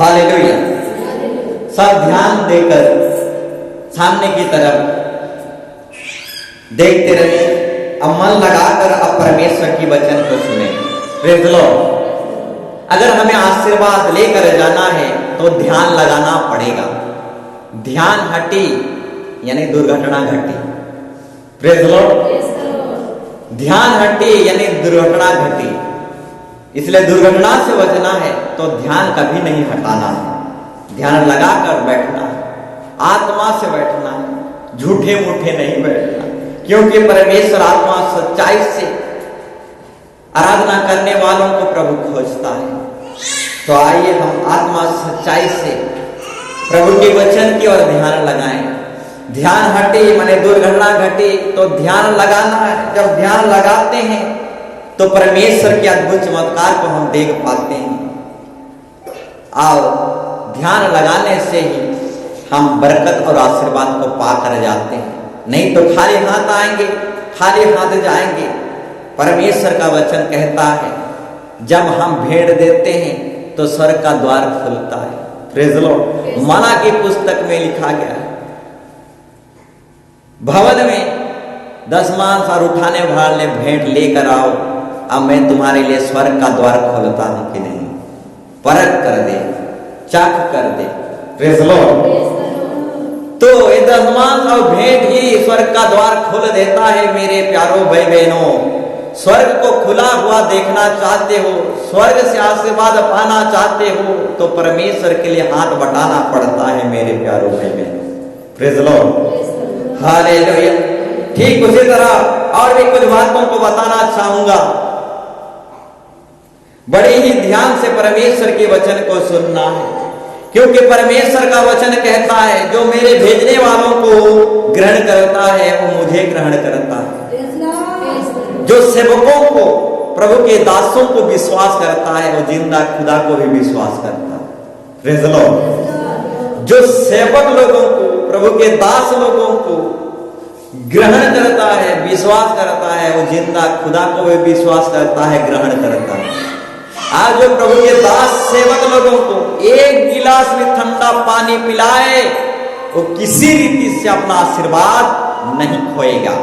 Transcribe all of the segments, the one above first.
Hallelujah. सब ध्यान देकर सामने की तरफ देखते रहे, अब मन लगाकर अब परमेश्वर की वचन को सुने। Praise the Lord. अगर हमें आशीर्वाद लेकर जाना है तो ध्यान लगाना पड़ेगा। ध्यान हटी यानी दुर्घटना घटी। Praise the Lord. ध्यान हटी यानी दुर्घटना घटी। इसलिए दुर्घटना से बचना है तो ध्यान कभी नहीं हटाना है। ध्यान लगाकर बैठना है, आत्मा से बैठना है, झूठे मूठे नहीं बैठना, क्योंकि परमेश्वर आत्मा सच्चाई से आराधना करने वालों को प्रभु खोजता है। तो आइए हम आत्मा सच्चाई से प्रभु के वचन की ओर ध्यान लगाएं। ध्यान हटे माने दुर्घटना घटी तो ध्यान लगाना है। जब ध्यान लगाते हैं तो परमेश्वर के अद्भुत चमत्कार को हम देख पाते हैं। और ध्यान लगाने से ही हम बरकत और आशीर्वाद को पाकर जाते हैं। नहीं तो खाली हाथ आएंगे, खाली हाथ जाएंगे। परमेश्वर का वचन कहता है जब हम भेंट देते हैं तो स्वर्ग का द्वार खुलता है। Praise the Lord. मना की पुस्तक में लिखा गया है, भवन में 10 मांस और उठाने वाले भेंट लेकर आओ, अब मैं तुम्हारे लिए स्वर्ग का द्वार खोलता हूं कि नहीं। परख कर दे, चख कर दे। Praise the Lord. तो ये 10 मांस और भेंट ही स्वर्ग का द्वार खोल देता है। मेरे प्यारो भाई बहनों, स्वर्ग को खुला हुआ देखना चाहते हो, स्वर्ग से आशीर्वाद पाना चाहते हो तो परमेश्वर के लिए हाथ बटाना पड़ता है मेरे प्यारो भाई बहनों। Praise the Lord. हालेलुया। ठीक उसी तरह और भी कुछ बातों को बताना चाहूंगा। बड़े ही ध्यान से परमेश्वर के वचन को सुनना है, क्योंकि परमेश्वर का वचन कहता है जो मेरे भेजने वालों को ग्रहण करता है वो मुझे ग्रहण करता है। जो सेवकों को, प्रभु के दासों को विश्वास करता है वो जिंदा खुदा को भी विश्वास करता है। Praise the Lord. जो सेवक लोगों को, प्रभु के दास लोगों को ग्रहण करता है, विश्वास करता है, वो जिंदा खुदा को भी विश्वास करता है, ग्रहण करता है। आज जो प्रभु के दास सेवक लोगों को एक गिलास में ठंडा पानी पिलाए वो किसी रीति से अपना आशीर्वाद नहीं खोएगा।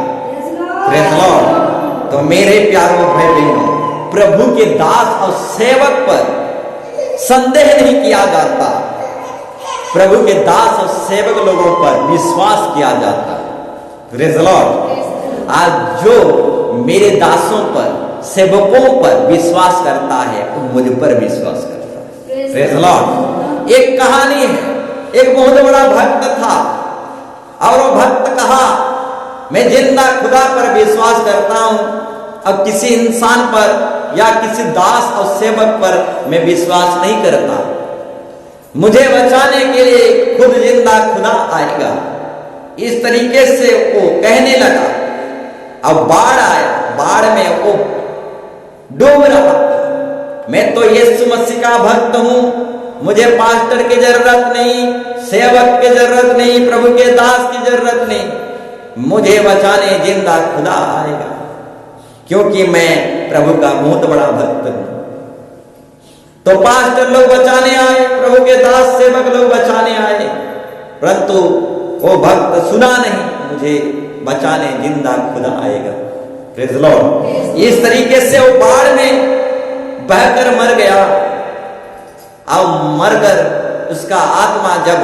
Praise the Lord. तो मेरे प्यारों भाई बहनों, प्रभु के दास और सेवक पर संदेह नहीं किया जाता, प्रभु के दास और सेवक लोगों पर विश्वास किया जाता। Praise the Lord. आज जो मेरे दासों पर, सेवकों पर विश्वास करता है वो मुझ पर विश्वास करता है। Praise the Lord. एक कहानी है, एक बहुत बड़ा भक्त था और वो भक्त कहा मैं जिंदा खुदा पर विश्वास करता हूं और किसी इंसान पर या किसी दास और सेवक पर मैं विश्वास नहीं करता। मुझे बचाने के लिए खुद जिंदा खुदा आएगा। इस तरीके से वो कहने लगा। अब बाढ़ आया, बाढ़ में वो डूब रहा था। मैं तो यीशु मसीह का भक्त हूं, मुझे पास्टर की जरूरत नहीं, सेवक की जरूरत नहीं, प्रभु के दास की जरूरत नहीं, मुझे बचाने जिंदा खुदा आएगा, क्योंकि मैं प्रभु का बहुत बड़ा भक्त हूं। तो पास्टर लोग बचाने आए, प्रभु के दास सेवक लोग बचाने आए, परंतु वो भक्त सुना नहीं, मुझे बचाने जिंदा खुदा आएगा। Praise the Lord. इस तरीके से वो बाढ़ में बहकर मर गया और मरकर उसका आत्मा जब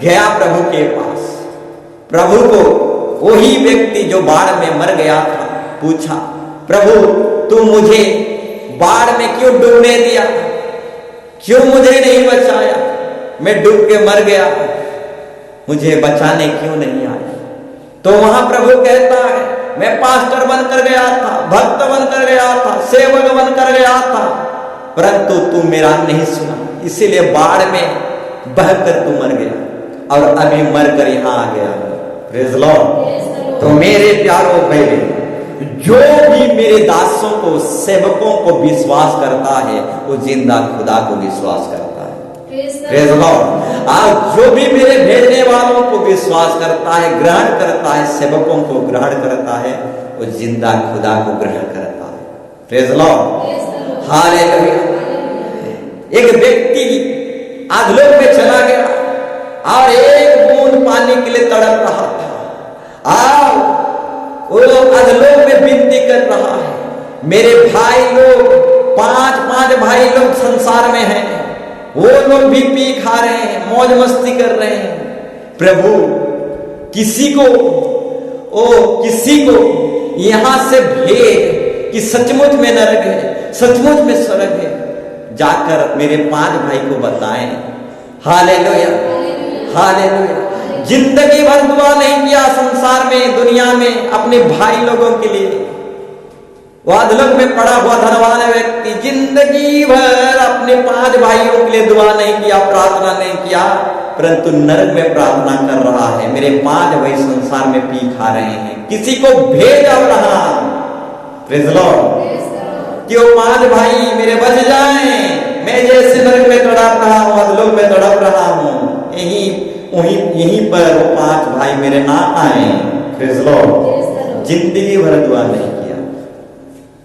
गया प्रभु के पास, प्रभु को वही व्यक्ति जो बाढ़ में मर गया था पूछा, प्रभु तू मुझे बाढ़ में क्यों डूबने दिया, क्यों मुझे नहीं बचाया, मैं डूब के मर गया, मुझे बचाने क्यों नहीं आया। तो वहां प्रभु कहता है मैं पास्टर बनकर गया था, भक्त बनकर गया था, सेवक बनकर गया था, परंतु तू मेरा नहीं सुना, इसीलिए बाढ़ में बहकर तू मर गया और अभी मरकर यहां आ गया। Praise the Lord. तो मेरे प्यारों भाई, जो भी मेरे दासों को, सेवकों को विश्वास करता है वो जिंदा खुदा को विश्वास करता है। Praise the Lord. आज जो भी मेरे भेजने वालों को विश्वास करता है, ग्रहण करता है, सेवकों को ग्रहण करता है, वो जिंदा खुदा को ग्रहण करता है। Praise the Lord. हालेलुया। एक व्यक्ति अधलोक में चला गया और एक बूंद पानी के लिए तड़प रहा था। और वो अधलोक में विनती कर रहा है, मेरे भाई लोग, पांच भाई लोग संसार में हैं, वो लोग भी पी खा रहे हैं, मौज मस्ती कर रहे हैं। प्रभु किसी को यहां से भेज कि सचमुच में नरक है, सचमुच में स्वर्ग है, जाकर मेरे 5 भाई को बताएं। Hallelujah, hallelujah. जिंदगी भर दुआ नहीं किया संसार में, दुनिया में अपने भाई लोगों के लिए। वो अधलोक में पड़ा हुआ धनवान व्यक्ति जिंदगी भर अपने 5 भाइयों के लिए दुआ नहीं किया, प्रार्थना नहीं किया, परंतु नरक में प्रार्थना कर रहा है, मेरे 5 भाई संसार में पी खा रहे हैं, किसी को भेज रहा। प्रेज़ द लॉर्ड कि वो 5 भाई मेरे बच जाएं। मैं जैसे नरक में तड़प रहा हूं, अधलोक में तड़प रहा हूं, यहीं पर वो 5 भाई मेरे ना आए। Praise the Lord. जिंदगी भर दुआ नहीं किया,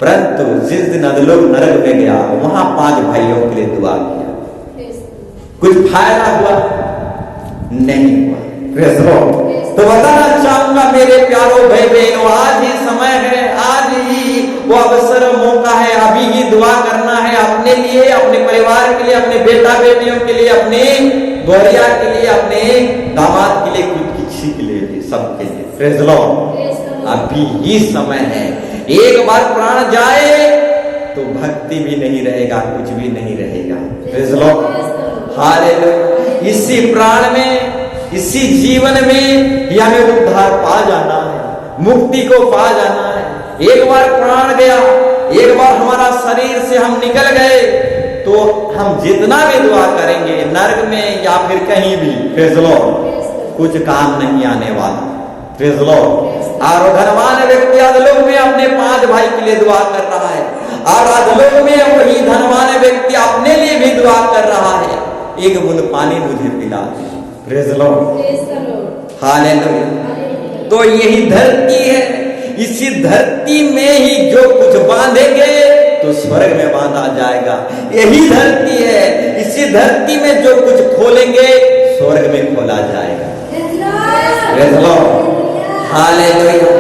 परंतु जिस दिन अधलोक नरक में गया वहां 5 भाइयों के लिए दुआ किया। कुछ फायदा हुआ? नहीं हुआ। Praise the Lord. तो बताना चाहूंगा मेरे प्यारों भाई बहनों, आज ही समय है, आज ही वो अवसर मौका है, अभी ही दुआ करना है अपने लिए, अपने परिवार के लिए, अपने बेटा बेटियों के लिए, अपने गौरिया के लिए, अपने दामाद के लिए, किसी के लिए भी, सबके लिए। Praise the Lord. अभी ही समय है। एक बार प्राण जाए तो भक्ति भी नहीं रहेगा, कुछ भी नहीं रहेगा। Praise the Lord. हालेलुया। इसी प्राण में, इसी जीवन में ही हमें उद्धार पा जाना है, मुक्ति को पा जाना है। एक बार प्राण गया, एक बार हमारा शरीर से हम निकल गए, तो हम जितना भी दुआ करेंगे नरक में या फिर कहीं भी, प्रेज़ द लॉर्ड, कुछ काम नहीं आने वाला। Praise the Lord. और धनवान व्यक्ति अधलोक में अपने 5 भाई के लिए दुआ कर रहा है, और अधलोक में वही धनवान व्यक्ति अपने लिए भी दुआ कर रहा है, एक बूंद पानी मुझे पिला दे। Praise the Lord. हालेलुया। तो यही धरती है, इसी धरती में ही जो कुछ बांधेंगे तो स्वर्ग में बांधा जाएगा। यही धरती है, इसी धरती में जो कुछ खोलेंगे स्वर्ग में खोला जाएगा। Praise the Lord. Hallelujah,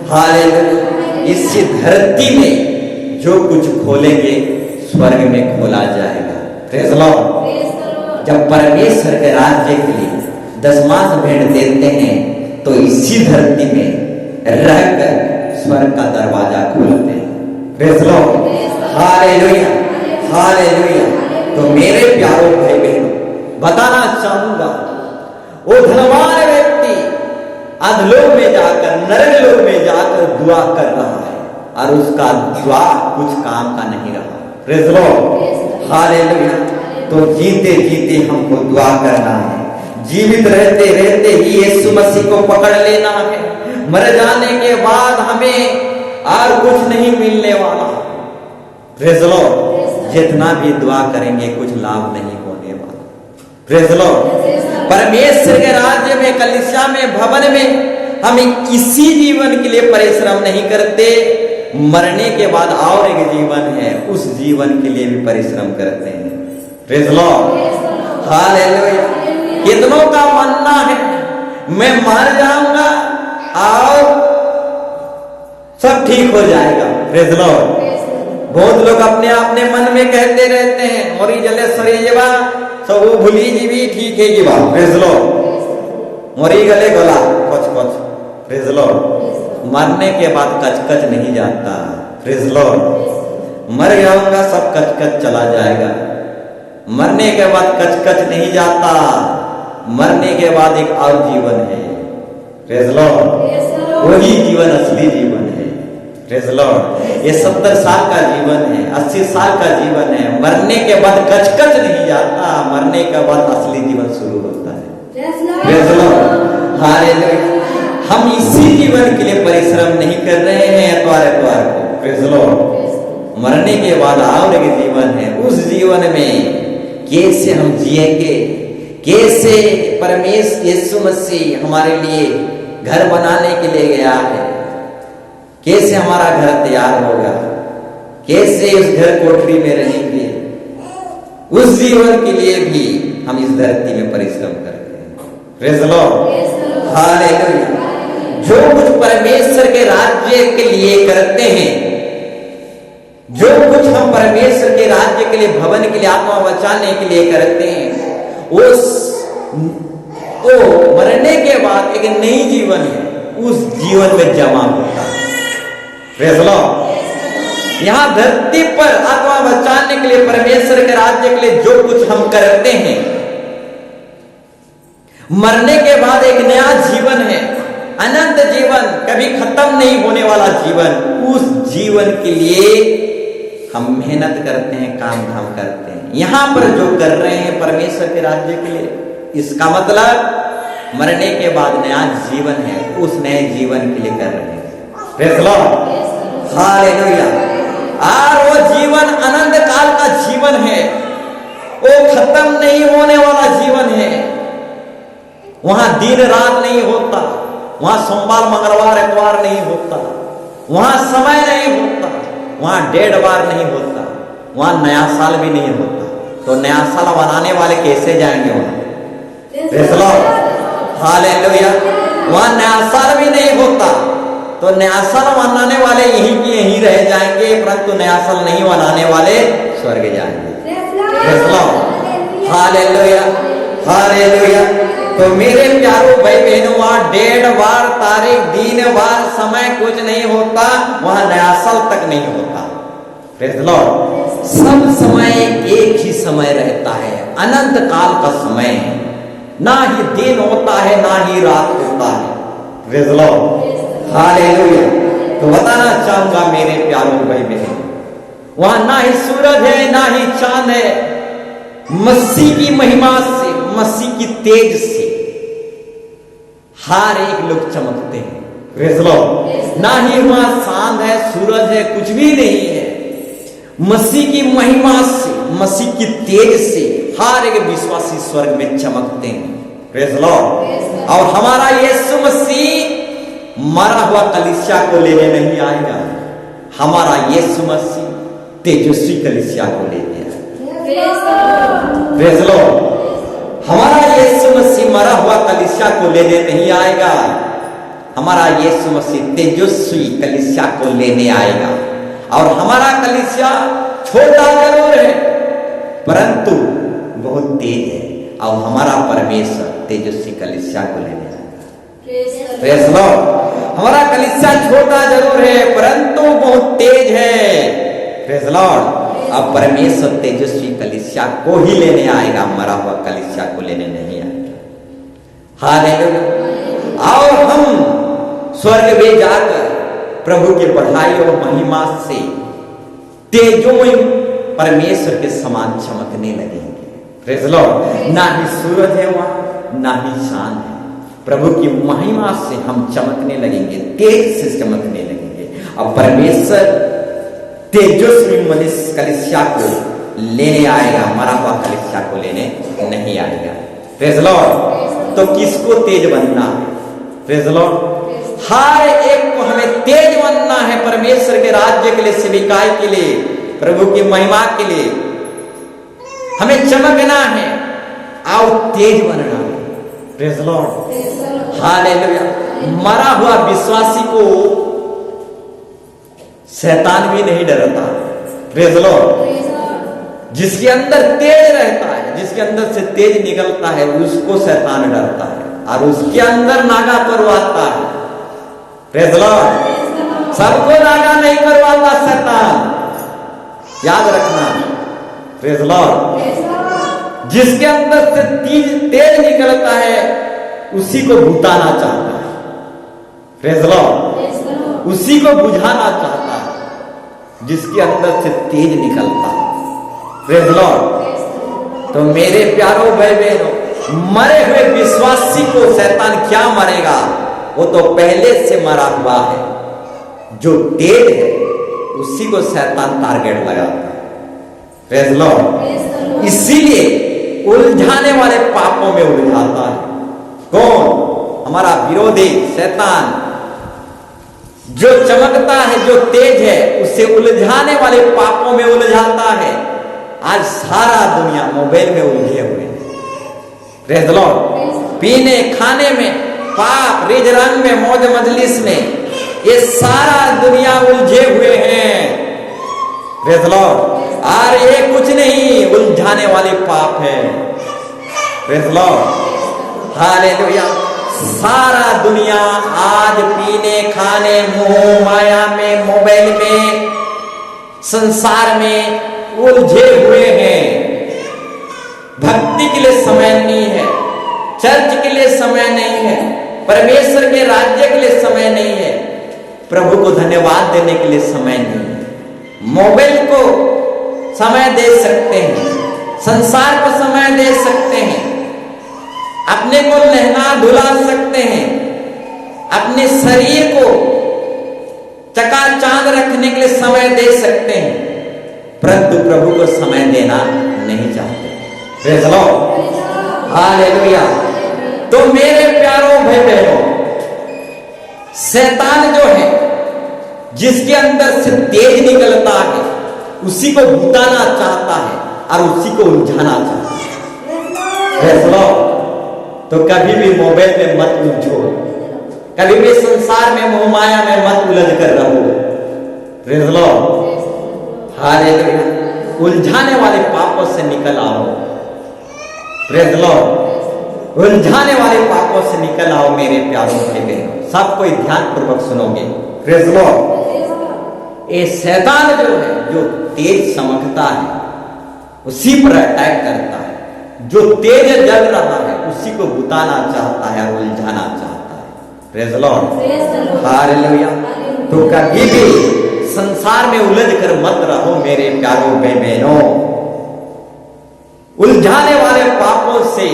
hallelujah. इसी धरती में जो कुछ खोलेंगे स्वर्ग में खोला जाएगा। Praise the Lord. जब परमेश्वर के राज्य के लिए दशमांश भेंट देते हैं तो इसी धरती में रहकर स्वर्ग का दरवाजा खोलते हैं। Praise the Lord. Hallelujah, hallelujah. तो मेरे प्यारों भाई बहनों, बताना चाहूंगा वो धनवान व्यक्ति अधलोक में जाकर, नरक लोक में जाकर दुआ कर रहा है, और उसका दुआ कुछ काम का नहीं रहा। Praise the Lord. हालेलुया। तो जीते जीते हमको दुआ करना है, जीवित रहते रहते ही यीशु मसीह को पकड़ लेना है। मर जाने के बाद हमें और कुछ नहीं मिलने वाला। Praise the Lord. जितना भी दुआ करेंगे कुछ लाभ नहीं होने वाला। Praise the Lord. परमेश्वर के राज्य में, कलीसिया में, भवन में हम इसी जीवन के लिए परिश्रम नहीं करते, मरने के बाद और एक जीवन है, उस जीवन के लिए भी परिश्रम करते हैं। Praise the Lord. हालेलुया। कितनों का मानना है मैं मर जाऊंगा और सब ठीक हो जाएगा। Praise the Lord. बहुत लोग अपने मन में कहते रहते हैं, मोरी जले सरी जेबा सब वो भूली जीवी ठीक है जीवा। Praise the Lord. मोरी गले गला कच कच। Praise the Lord. मरने के बाद कच कच नहीं जाता। Praise the Lord. मर जाऊंगा सब कच कच चला जाएगा। मरने के बाद कच कच नहीं जाता, मरने के बाद एक और जीवन है। Praise the Lord. वही जीवन असली जीवन है। Praise the Lord. ये 70 साल का जीवन है, 80 साल का जीवन है। मरने के बाद कच कच नहीं जाता, मरने के बाद असली जीवन शुरू होता है। Praise the Lord. हालेलुया। हम इसी जीवन के लिए परिश्रम नहीं कर रहे हैं एतवार को। Praise the Lord. मरने के बाद और एक जीवन है, उस जीवन में कैसे हम जिएंगे, कैसे परमेश्वर यीशु मसीह हमारे लिए घर बनाने के लिए गया है, कैसे हमारा घर तैयार होगा, कैसे उस घर कोठरी में रहेंगे, उस जीवन के लिए भी हम इस धरती में परिश्रम करते हैं। Praise the Lord, hallelujah. जो कुछ परमेश्वर के राज्य के लिए करते हैं, जो कुछ हम परमेश्वर के राज्य के लिए, भवन के लिए, आत्मा बचाने के लिए करते हैं, वो मरने के बाद एक नई जीवन है, उस जीवन में जमा होता है। Praise the Lord. यहां धरती पर आत्मा बचाने के लिए, परमेश्वर के राज्य के लिए जो कुछ हम करते हैं, मरने के बाद एक नया जीवन है, अनंत जीवन, कभी खत्म नहीं होने वाला जीवन। उस जीवन के लिए हम मेहनत करते हैं, काम धाम करते हैं। यहां पर जो कर रहे हैं परमेश्वर के राज्य के लिए, इसका मतलब मरने के बाद नया जीवन है, उस नए जीवन के लिए कर रहे हैं। Praise the Lord, hallelujah. और वो जीवन अनंत काल का जीवन है, वो खत्म नहीं होने वाला जीवन है। वहां दिन रात नहीं होता, वहां सोमवार मंगलवार इतवार नहीं होता, वहां समय नहीं होता, वहां 1.5 बार नहीं होता, वहां नया साल भी नहीं होता। तो नया साल मनाने वाले कैसे जाएंगे वहां? Praise the Lord, hallelujah. वहां नया साल भी नहीं होता, तो नया साल मनाने वाले यहीं की यहीं रह जाएंगे, परंतु नया साल नहीं मनाने वाले स्वर्ग जाएंगे। Praise the Lord, hallelujah, hallelujah. तो मेरे प्यारों भाई बहनों, वहां 1.5 बार तारीख, दिन, बार, समय कुछ नहीं होता, वहां नया साल तक नहीं होता। Praise the Lord. सब समय एक ही समय रहता है, अनंत काल का समय है, ना ही दिन होता है ना ही रात होता है। Praise the Lord, hallelujah. तो बताना चाहूंगा मेरे प्यारों भाई बहनों, वहां ना ही सूरज है ना ही चांद है। मसीह की महिमा से, मसीह की तेज से हर एक लोग चमकते हैं। Praise the Lord. ना ही वहां चांद है, सूरज है, कुछ भी नहीं है। मसीह की महिमा से, मसीह की तेज से हर एक विश्वासी स्वर्ग में चमकते हैं। Praise the Lord. और हमारा यीशु मसीह मरा हुआ कलीसिया को लेने नहीं आएगा, हमारा यीशु मसीह तेजस्वी कलीसिया को लेने आएगा। Praise the Lord. हमारा यीशु मसीह मरा हुआ कलीसिया को लेने नहीं आएगा, हमारा यीशु मसीह तेजस्वी कलीसिया को लेने आएगा। और हमारा कलीसिया छोटा जरूर है, परंतु बहुत तेज है, और हमारा परमेश्वर तेजस्वी कलीसिया को लेने आएगा। Praise the Lord. हमारा कलीसिया छोटा जरूर है, परंतु बहुत तेज है। Praise the Lord. अब परमेश्वर तेजस्वी कलीसिया को ही लेने आएगा, मरा हुआ कलीसिया को लेने नहीं आएगा। हालेलुया। और हम स्वर्ग में जाकर प्रभु की बढ़ाई और महिमा से तेजोमय परमेश्वर के समान चमकने लगेंगे। Praise the Lord. ना ही सूरज है वहां, ना ही चांद है। प्रभु की महिमा से हम चमकने लगेंगे, तेज से चमकने लगेंगे। अब परमेश्वर तेजस्वी मनुष्य कलीसिया को लेने आएगा, मरा हुआ कलीसिया को लेने नहीं आएगा। Praise the Lord. तो किसको तेज बनना है? Praise the Lord. हर एक को हमें तेज बनना है, परमेश्वर के राज्य के लिए, सेविकाई के लिए, प्रभु की महिमा के लिए हमें चमकना है और तेज बनना है। Praise the Lord, hallelujah. मरा हुआ विश्वासी को शैतान भी नहीं डरता। Praise the Lord. जिसके अंदर तेज रहता है, जिसके अंदर से तेज निकलता है, उसको शैतान डरता है, और उसके अंदर नागा करवाता है। Praise the Lord. सबको नागा नहीं करवाता शैतान, याद रखना। Praise the Lord. जिसके अंदर से तेज निकलता है, उसी को बुताना चाहता है। Praise the Lord. उसी को बुझाना चाहता है, जिसके अंदर से तेज निकलता है। Praise the Lord. तो मेरे प्यारों भाई बहनों, मरे हुए विश्वासी को शैतान क्या मरेगा? वो तो पहले से मरा हुआ है। जो तेज है उसी को शैतान टारगेट लगाता है। Praise the Lord. इसीलिए उलझाने वाले पापों में उलझाता है। कौन? हमारा विरोधी शैतान, जो चमकता है, जो तेज है, उसे उलझाने वाले पापों में उलझाता है। आज सारा दुनिया मोबाइल में उलझे हुए हैं। Praise the Lord. पीने खाने में, पाप, रिज रंग में, मौज मजलिस में, ये सारा दुनिया उलझे हुए हैं। Praise the Lord. और ये कुछ नहीं, उलझाने वाली पाप है। Praise the Lord. हालेलुया। सारा दुनिया आज पीने खाने, मोह माया में, मोबाइल में, संसार में उलझे हुए हैं। भक्ति के लिए समय नहीं है, चर्च के लिए समय नहीं है, परमेश्वर के राज्य के लिए समय नहीं है, प्रभु को धन्यवाद देने के लिए समय नहीं है। मोबाइल को समय दे सकते हैं, संसार को समय दे सकते हैं, अपने को नहला धुला सकते हैं, अपने शरीर को चकाचौंध रखने के लिए समय दे सकते हैं, परंतु प्रभु को समय देना नहीं चाहते। Praise the Lord. हालेलुया। तो मेरे प्यारों भाई बहनों, शैतान जो है, जिसके अंदर से तेज निकलता है, उसी को बुताना चाहता है और उसी को उलझाना चाहता है। Praise the Lord. तो कभी भी मोबाइल में मत उलझो, कभी भी संसार में, मोह माया में मत उलझ कर रहो। Praise the Lord. हालेलुया। उलझाने वाले पापों से निकल आओ। Praise the Lord. उलझाने वाले पापों से निकल आओ मेरे प्यारों भाई बहनों। सब कोई ध्यान पूर्वक सुनोगे। Praise the Lord. ये शैतान जो है, जो तेज चमकता है, उसी पर अटैक करता है। जो तेज जल रहा है, उसी को बुताना चाहता है और उलझाना चाहता है। Praise the Lord. हालेलुया। तो कभी भी संसार में उलझ कर मत रहो मेरे प्यारों भाई बहनों। उलझाने वाले पापों से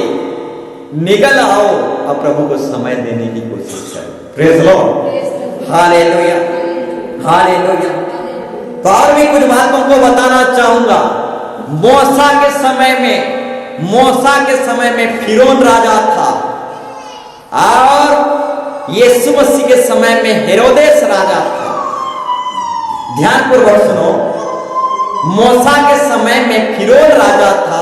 निकल आओ और प्रभु को समय देने की कोशिश करो। Praise the Lord. Hallelujah. Hallelujah. तो और भी कुछ बातों को बताना चाहूंगा। मूसा के समय में, मूसा के समय में फिरौन राजा था और यीशु मसीह के समय में हेरोदेस राजा था। ध्यान पूर्वक सुनो। मूसा के समय में फिरौन राजा था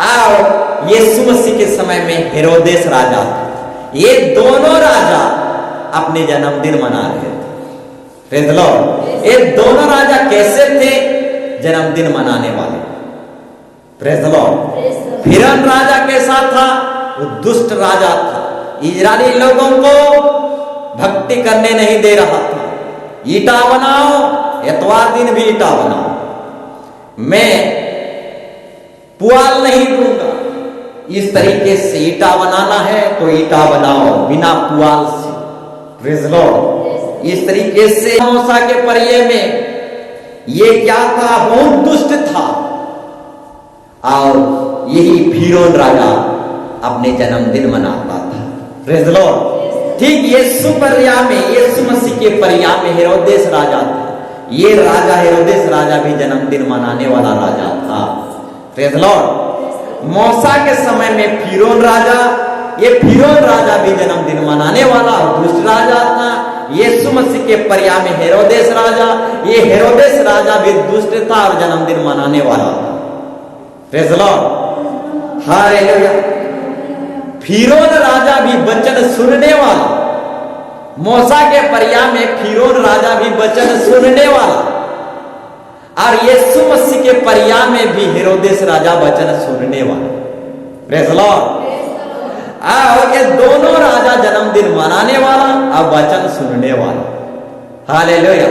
और यीशु मसीह के समय में हेरोदेस राजा था। ये दोनों राजा अपने जन्मदिन मना रहे थे। Praise the Lord. ये दोनों राजा कैसे थे? जन्मदिन मनाने वाले। Praise the Lord. फिरौन राजा कैसा था? वो दुष्ट राजा था, इजरायली लोगों को भक्ति करने नहीं दे रहा था। ईटा बनाओ, इतवार दिन भी ईटा बनाओ, मैं पुआल नहीं दूंगा। इस तरीके से ईटा बनाना है तो ईटा बनाओ बिना पुआल से। Praise the Lord. इस तरीके से मूसा के पर्याय में ये क्या था? बहुत दुष्ट था। और यही फिरौन राजा अपने जन्मदिन मनाता था। Praise the Lord. ठीक यीशु पर्याय में, यीशु मसीह के पर्याय में हेरोदेस राजा था। ये राजा हेरोदेस राजा भी जन्मदिन मनाने वाला राजा था। Praise the Lord. मूसा के समय में फिरौन राजा, ये फिरौन राजा भी जन्मदिन मनाने वाला और दुष्ट राजा था। यीशु मसीह के पर्याय में हेरोदेस राजा, ये हेरोदेस राजा भी दुष्ट था और जन्मदिन मनाने वाला था। Praise the Lord. हालेलुया। फिरौन राजा भी वचन सुनने वाला, मूसा के पर्याय में फिरौन राजा भी वचन सुनने वाला, और यीशु मसीह के पर्याय में भी हेरोदेस राजा वचन सुनने वाला। Praise the Lord. और ये दोनों राजा जन्मदिन मनाने वाला और वचन सुनने वाला। हालेलुया।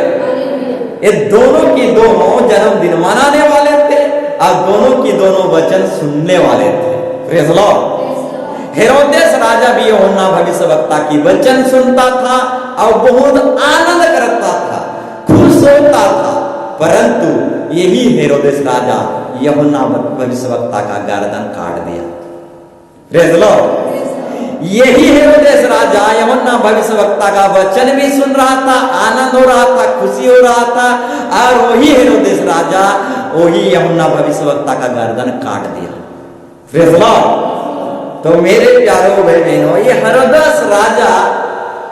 ये दोनों की दोनों जन्मदिन मनाने वाले थे और दोनों की दोनों वचन सुनने वाले थे। Praise the Lord. हेरोदेस राजा भी यूहन्ना भविष्यवक्ता की वचन सुनता था और बहुत आनंद करता था, खुश होता था, परंतु यही हेरोदेस राजा यूहन्ना भविष्यवक्ता का गर्दन काट दिया। Praise the Lord. यही हेरोदेस राजा यूहन्ना भविष्यवक्ता का वचन भी सुन रहा था, आनंद हो रहा था, खुशी हो रहा था, और वही हेरोदेस राजा वही यूहन्ना भविष्यवक्ता का गर्दन काट दिया। Praise the Lord. तो मेरे प्यारों भाई बहनों, ये हेरोदेस राजा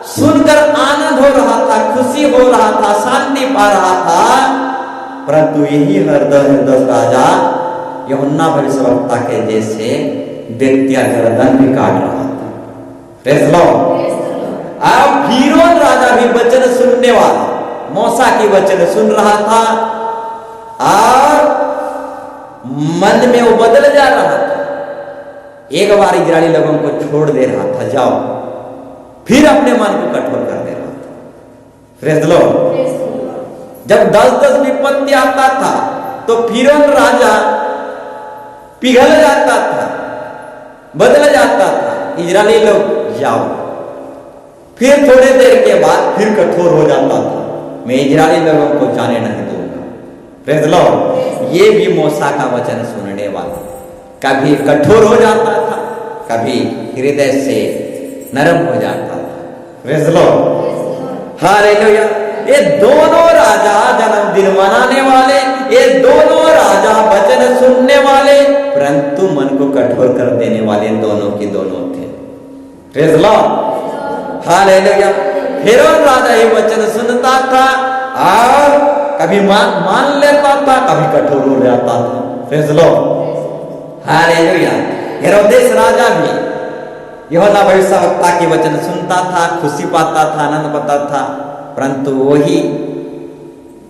सुनकर आनंद हो रहा था, खुशी हो रहा था, शांति पा रहा था, परंतु यही हेरोदेस राजा यूहन्ना भविष्यवक्ता के जैसे दैत्य गर्दन भी काट रहा था। Praise Lord. अब फिरौन राजा भी वचन सुनने वाला, मूसा की वचन सुन रहा था और मन में वो बदल जा रहा था। एक बार इजरायली लोगों को छोड़ दे रहा था, जाओ, फिर अपने मन को कठोर कर दे रहा था। Praise Lord. जब 10-10 विपत्ति आता था तो फिरौन राजा पिघल जाता था, बदल जाता था। इजरायली लोग जाओ, फिर थोड़े देर के बाद फिर कठोर हो जाता था, मैं इजरायली लोगों को जाने नहीं दूंगा। Praise Lord. ये भी मूसा का वचन सुनने वाला कभी कठोर हो जाता था, कभी हृदय से नरम हो जाता था। Praise Lord. हालेलुया। ये दोनों राजा जन्मदिन मनाने वाले, ये दोनों राजा वचन सुनने वाले, परंतु मन को कठोर कर देने वाले दोनों के दोनों थे। Praise Lord. हालेलुया। फिरौन राजा ये वचन सुनता था और कभी मान लेता था, कभी कठोर हो जाता था। Praise Lord. हालेलुया। हेरोदेस राजा भी यूहन्ना भविष्यवक्ता के वचन सुनता था, खुशी पाता था, आनंद पाता था, परंतु वही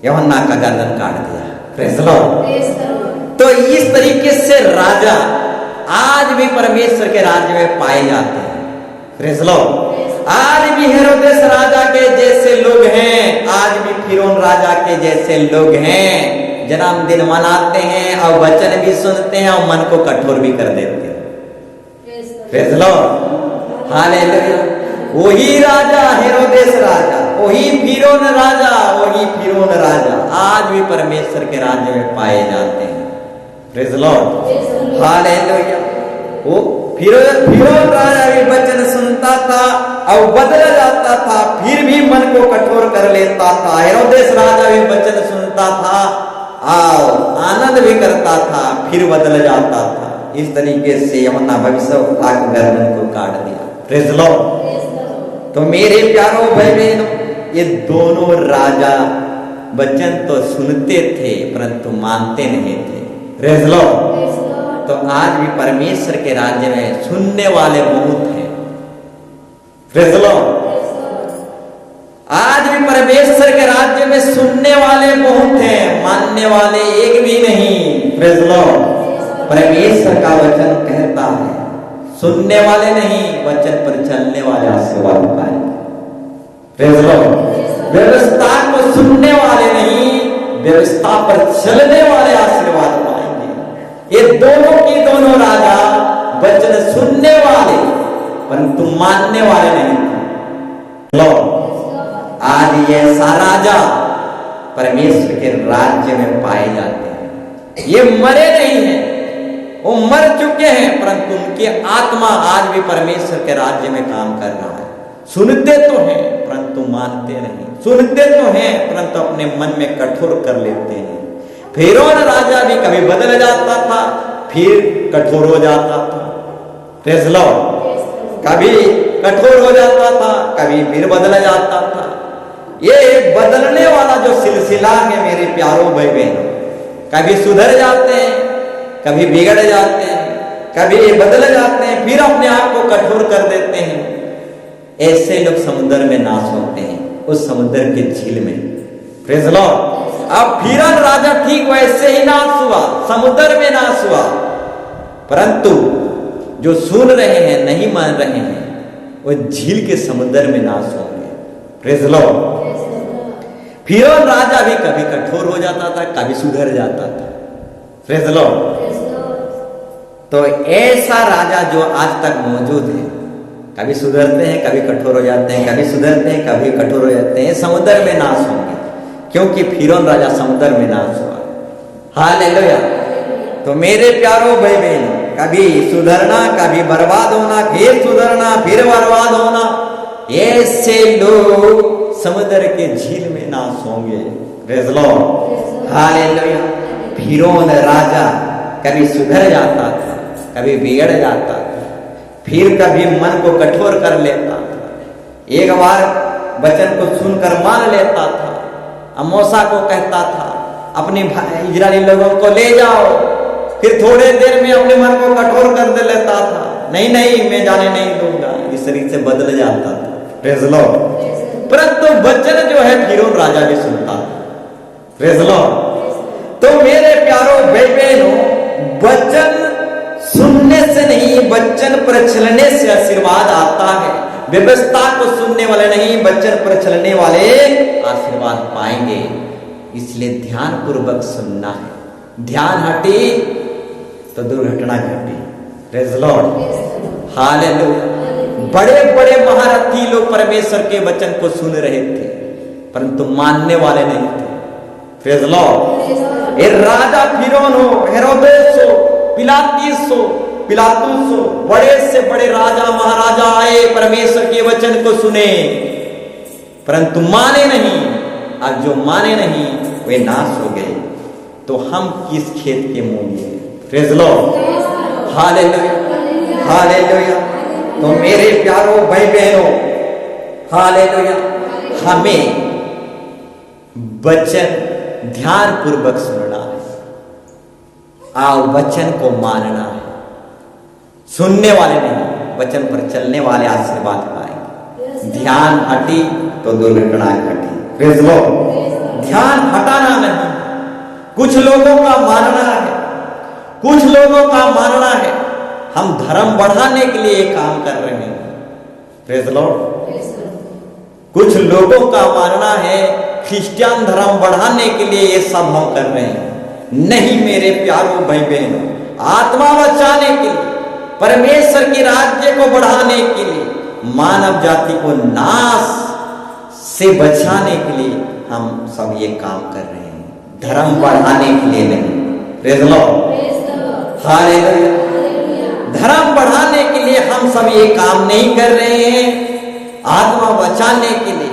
यूहन्ना का गर्दन काट दिया। Praise Lord. तो इस तरीके से राजा आज भी परमेश्वर के राज्य में पाए जाते हैं। Praise Lord. आज भी हेरोदेस राजा के जैसे लोग हैं, आज भी फिरौन राजा के जैसे लोग हैं, जन्मदिन मनाते हैं और वचन भी सुनते हैं और मन को कठोर भी कर देते हैं। Praise Lord. हालेलुया। वही राजा हेरोदेस राजा, वही फिरौन राजा, वही फिरौन राजा आज भी परमेश्वर के राज्य में पाए जाते हैं। Praise Lord. हालेलुया। वो फिरौन राजा भी वचन सुनता था और बदल जाता था, फिर भी मन को कठोर कर लेता था। हेरोदेस राजा भी वचन सुनता था और आनंद भी करता था, फिर बदल जाता था। इस तरीके से यूहन्ना भविष्यवक्ता के गर्दन को काट दिया। Praise Lord. तो मेरे प्यारों भाई बहनों, ये दोनों राजा वचन तो सुनते थे परंतु मानते नहीं थे। Praise Lord. तो आज भी परमेश्वर के राज्य में सुनने वाले बहुत हैं। Praise Lord. आज भी परमेश्वर के राज्य में सुनने वाले बहुत हैं, मानने वाले एक भी नहीं। Praise Lord. परमेश्वर का वचन कहता है, सुनने वाले नहीं, वचन पर चलने वाले आशीर्वाद पाएंगे। Praise Lord. व्यवस्था को सुनने वाले नहीं, व्यवस्था पर चलने वाले आशीर्वाद पाएंगे। ये दोनों की दोनों राजा वचन सुनने वाले परंतु मानने वाले नहीं थे। लॉर्ड। आज ये ऐसा राजा परमेश्वर के राज्य में पाए जाते हैं। ये मरे नहीं हैं, वो मर चुके हैं, परंतु उनकी आत्मा आज भी परमेश्वर के राज्य में काम कर रहा है। सुनते तो हैं परंतु मानते नहीं, सुनते तो हैं परंतु अपने मन में कठोर कर लेते हैं। फिरौन राजा भी कभी बदल जाता था, फिर कठोर हो जाता था। Praise Lord. कभी कठोर हो जाता था, कभी फिर बदल जाता था। ये बदलने वाला जो सिलसिला है मेरे प्यारों भाई बहनों, कभी सुधर जाते हैं, कभी बिगड़ जाते हैं, कभी बदल जाते हैं, फिर अपने आप को कठोर कर देते हैं। ऐसे लोग समुद्र में नाश होते हैं, उस समुद्र के झील में। Praise Lord. अब फिरौन राजा ठीक वैसे ही नाश हुआ, समुद्र में नाश हुआ, परंतु जो सुन रहे हैं नहीं मान रहे हैं, वो झील के समुद्र में नाश होंगे। Praise Lord. फिरौन राजा भी कभी कठोर हो जाता था, कभी सुधर जाता था। Praise Lord. तो ऐसा राजा जो आज तक मौजूद है, कभी सुधरते हैं, कभी कठोर हो जाते हैं, कभी सुधरते हैं, कभी कठोर हो जाते हैं, समुद्र में नाश होंगे, क्योंकि फिरौन राजा समुद्र में नाश हुआ। हालेलुया। तो मेरे प्यारों भाई बहनों, कभी सुधरना, कभी बर्बाद होना, फिर सुधरना, फिर बर्बाद होना, ऐसे लोग समुद्र के झील में नाश होंगे। Praise Lord. हालेलुया। फिरौन राजा कभी सुधर जाता था, कभी बिगड़ जाता था, फिर कभी मन को कठोर कर लेता था। एक बार वचन को सुनकर मान लेता था, मूसा को कहता था अपने इजरायली लोगों को ले जाओ फिर थोड़े देर में अपने मन को कठोर कर दे लेता था, नहीं नहीं मैं जाने नहीं दूंगा, इस शरीर से बदल जाता था। Praise Lord. परंतु वचन जो है फिरौन राजा भी सुनता था। Praise Lord. तो मेरे प्यारों भाई बहनों, वचन सुनने से नहीं, वचन पर चलने से आशीर्वाद आता है। व्यवस्था को सुनने वाले नहीं, वचन पर चलने वाले आशीर्वाद पाएंगे। इसलिए ध्यान पूर्वक सुनना है। ध्यान हटी तो दुर्घटना घटी। Praise Lord. हालेलुया। बड़े बड़े महारथी लोग परमेश्वर के वचन को सुन रहे थे, परंतु मानने वाले नहीं थे। Praise Lord. ये राजा फिरौन हो, हेरोदेस हो, पिलातुस हो, बड़े से बड़े राजा महाराजा आए, परमेश्वर के वचन को सुने, परंतु माने नहीं। और जो माने नहीं वे नाश हो गए। तो हम किस खेत के मूल्य? Praise Lord. हालेलुया। हालेलुया। तो मेरे प्यारों भाई बहनों, हालेलुया, हमें वचन ध्यान पूर्वक सुनना है और वचन को मानना है। सुनने वाले नहीं, वचन पर चलने वाले आशीर्वाद पाएंगे। ध्यान हटी तो दुर्घटना घटी। Praise Lord. ध्यान हटाना नहीं। कुछ लोगों का मानना है हम धर्म बढ़ाने के लिए काम कर रहे हैं। Praise Lord. कुछ लोगों का मानना है क्रिश्चियन धर्म बढ़ाने के लिए ये सब हम कर रहे हैं। नहीं मेरे प्यारों भाई बहनों, आत्मा बचाने के लिए, परमेश्वर के राज्य को बढ़ाने के लिए, मानव जाति को नाश से बचाने के लिए हम सब ये काम कर रहे हैं, धर्म बढ़ाने के लिए नहीं। Praise Lord. हालेलुया। धर्म बढ़ाने के लिए हम सब ये काम नहीं कर रहे हैं, आत्मा बचाने के लिए,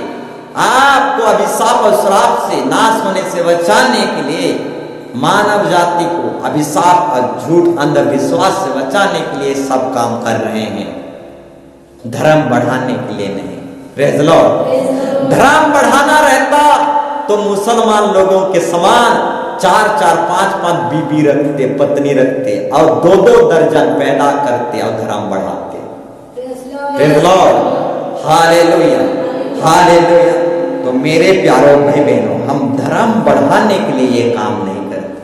आपको अभिशाप और श्राप से, नाश होने से बचाने के लिए, मानव जाति को अभिशाप और झूठ अंधविश्वास से बचाने के लिए सब काम कर रहे हैं, धर्म बढ़ाने के लिए नहीं। Praise Lord. धर्म बढ़ाना रहता तो मुसलमान लोगों के समान 4-4, 5-5 बीबी रखते, पत्नी रखते और 2-2 दर्जन पैदा करते और धर्म बढ़ाते। Praise Lord. हालेलुया। हालेलुया। तो मेरे प्यारों भाई बहनों, हम धर्म बढ़ाने के लिए ये काम नहीं करते,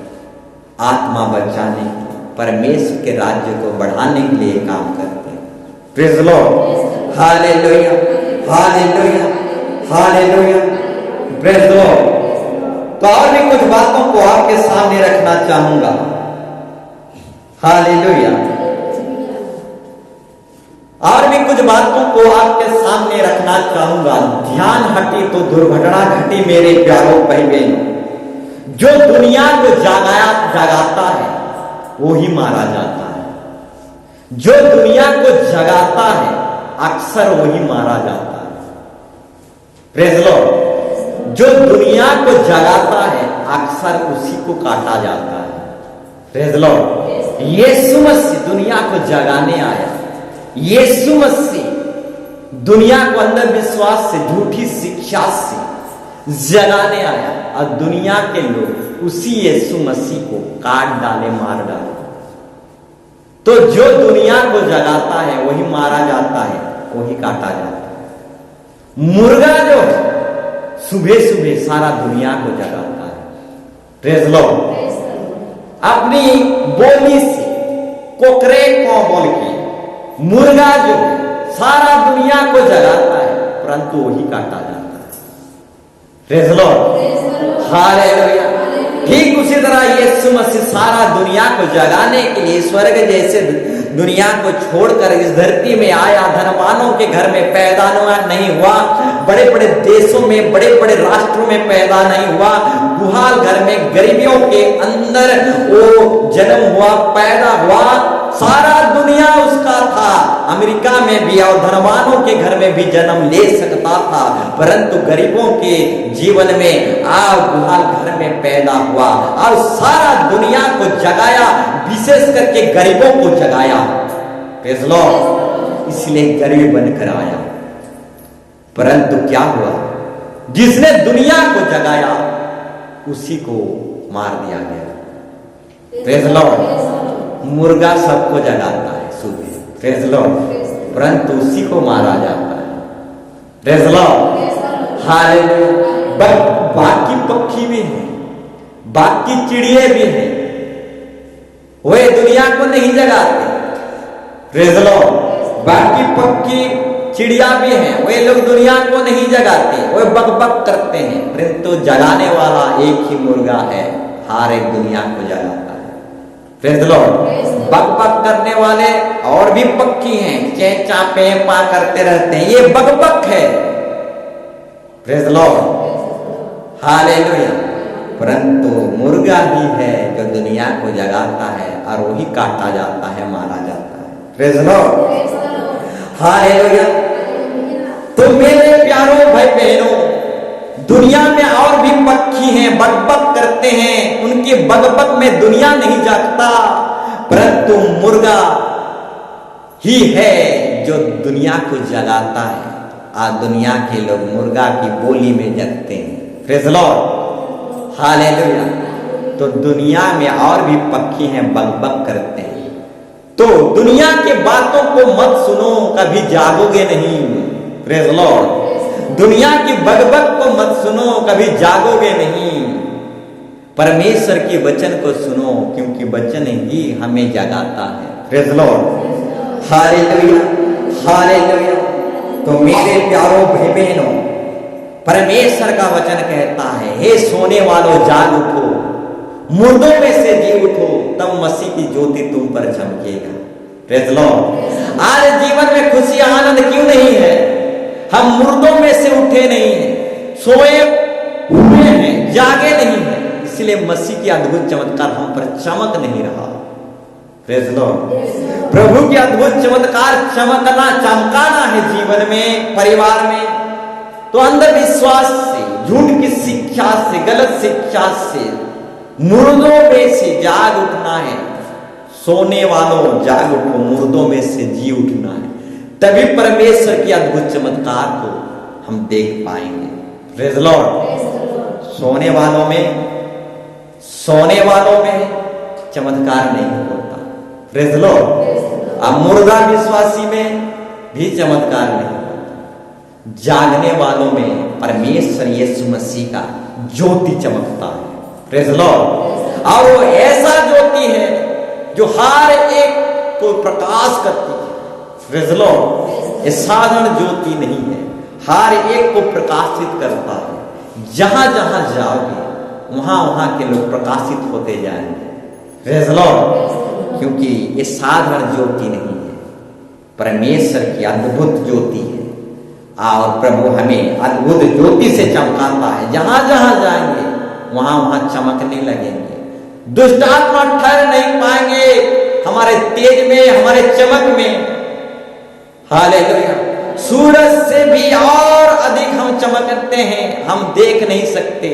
आत्मा बचाने के लिए, परमेश्वर के राज्य को बढ़ाने के लिए काम करते हैं। Praise Lord. Hallelujah. Hallelujah. Hallelujah. Praise Lord. तो और भी कुछ बातों को आपके सामने रखना चाहूंगा। हालेलुया। और भी कुछ बातों को आपके सामने रखना चाहूंगा। ध्यान हटी तो दुर्घटना घटी। मेरे प्यारों भाई बहनों, जो दुनिया को जगाता है वो ही मारा जाता है। जो दुनिया को जगाता है अक्सर वही मारा जाता है। Praise Lord. जो दुनिया को जगाता है अक्सर उसी को काटा जाता है। Praise Lord. यीशु मसीह दुनिया को जगाने आया। यीशु मसीह दुनिया को अंधविश्वास से, झूठी शिक्षा से जगाने आया और दुनिया के लोग उसी यीशु मसीह को काट डाले, मार डाले। तो जो दुनिया को जगाता है वही मारा जाता है, वही काटा जाता है। मुर्गा जो है सुबह सुबह सारा दुनिया को जगाता है। Praise Lord. अपनी बोली से कोकरे को बोल के मुर्गा जो सारा दुनिया को जगाता है, परंतु वही काटा जाता है। Praise Lord. हालेलुया। ठीक उसी तरह यीशु मसीह सारा दुनिया को जगाने के लिए स्वर्ग जैसे दुनिया को छोड़कर इस धरती में आया। धनवानों के घर में पैदा नहीं हुआ, बड़े बड़े देशों में, बड़े बड़े राष्ट्रों में पैदा नहीं हुआ, गुहाल घर में गरीबियों के अंदर वो जन्म हुआ, पैदा हुआ। सारा दुनिया उसका था। अमेरिका में भी और धनवानों के घर में भी जन्म ले सकता था, परंतु गरीबों के जीवन में गुहाल घर में पैदा हुआ और सारा दुनिया को जगाया, विशेष करके गरीबों को जगाया। Praise Lord. इसलिए गरीब बनकर आया। परंतु क्या हुआ? जिसने दुनिया को जगाया उसी को मार दिया गया। Praise Lord. मुर्गा सबको जगाता है सुबह, प्रेज़ लॉर्ड, परंतु उसी को मारा जाता है, प्रेज़ लॉर्ड, हालेलुया। बाकी पक्षी भी हैं, बाकी चिड़िए भी हैं, वे दुनिया को नहीं जगाते, प्रेज़ लॉर्ड। बाकी पक्षी चिड़िया भी हैं, वे लोग दुनिया को नहीं जगाते, वे बकबक करते हैं, परंतु जगाने वाला एक ही मुर्गा है, हर एक दुनिया को जगाता है, प्रेज़ लॉर्ड। बकबक करने वाले और भी पक्षी हैं, चेंचा पे पा करते रहते हैं, ये बकबक है, प्रेज़ लॉर्ड, हालेलुया। परंतु मुर्गा ही है जो दुनिया को जगाता है और वही काटा जाता है, मारा जाता है, प्रेज़ लॉर्ड, हालेलुया। तो मेरे प्यारों भाई बहनों, दुनिया में और भी पक्षी हैं, बकबक करते हैं, उनके बकबक में दुनिया नहीं जागता, परंतु मुर्गा ही है जो दुनिया को जगाता है। आज दुनिया के लोग मुर्गा की बोली में जगते हैं, प्रेज़ लॉर्ड, हालेलुया। तो दुनिया में और भी पक्षी हैं, बकबक करते हैं। तो दुनिया के बातों को मत सुनो, कभी जागोगे नहीं, प्रेज़ लॉर्ड। दुनिया की बकबक को मत सुनो, कभी जागोगे नहीं। परमेश्वर के वचन को सुनो, क्योंकि वचन ही हमें जगाता है, प्रेज़ लॉर्ड, हालेलुया, हालेलुया। तो मेरे प्यारों भाई बहनों, परमेश्वर का वचन कहता है, हे सोने वालों जाग उठो, मुर्दों में से जी उठो, तब मसीह की ज्योति तुम पर चमकेगा, प्रेज़ लॉर्ड। आज जीवन में खुशी आनंद क्यों नहीं है? हम मुर्दों में से उठे नहीं हैं, सोए हुए हैं, जागे नहीं हैं, इसलिए मसीह की अद्भुत चमत्कार हम पर चमक नहीं रहा, प्रेज़ लॉर्ड। प्रभु की अद्भुत चमत्कार चमकना, चमकाना है जीवन में, परिवार में। तो अंधविश्वास से, झूठ की शिक्षा से, गलत शिक्षा से, मुर्दों में से जाग उठना है। सोने वालों जाग उठो, मुर्दों में से जी उठना है, तभी परमेश्वर की अद्भुत चमत्कार को हम देख पाएंगे, प्रेज़ लॉर्ड। सोने वालों में चमत्कार नहीं होता, प्रेज़ लॉर्ड। अब मुर्दा विश्वासी में भी चमत्कार नहीं होता। जागने वालों में परमेश्वर यीशु मसीह का ज्योति चमकता है, प्रेज़ लॉर्ड। और वो ऐसा ज्योति है जो हर एक को प्रकाश करती है, प्रेज़ लॉर्ड। ये साधारण ज्योति नहीं है, हर एक को प्रकाशित करता है। जहां जहां जाओगे वहां वहां के लोग प्रकाशित होते जाएंगे, प्रेज़ लॉर्ड। क्योंकि ये साधारण ज्योति नहीं है, परमेश्वर की अद्भुत ज्योति है। और प्रभु हमें अद्भुत ज्योति से चमकाता है। जहां जहां जाएंगे वहां वहां चमकने लगेंगे। दुष्ट आत्मा ठहर नहीं पाएंगे हमारे तेज में, हमारे चमक में, हालेलुया। सूरज से भी और अधिक हम चमकते हैं, हम देख नहीं सकते।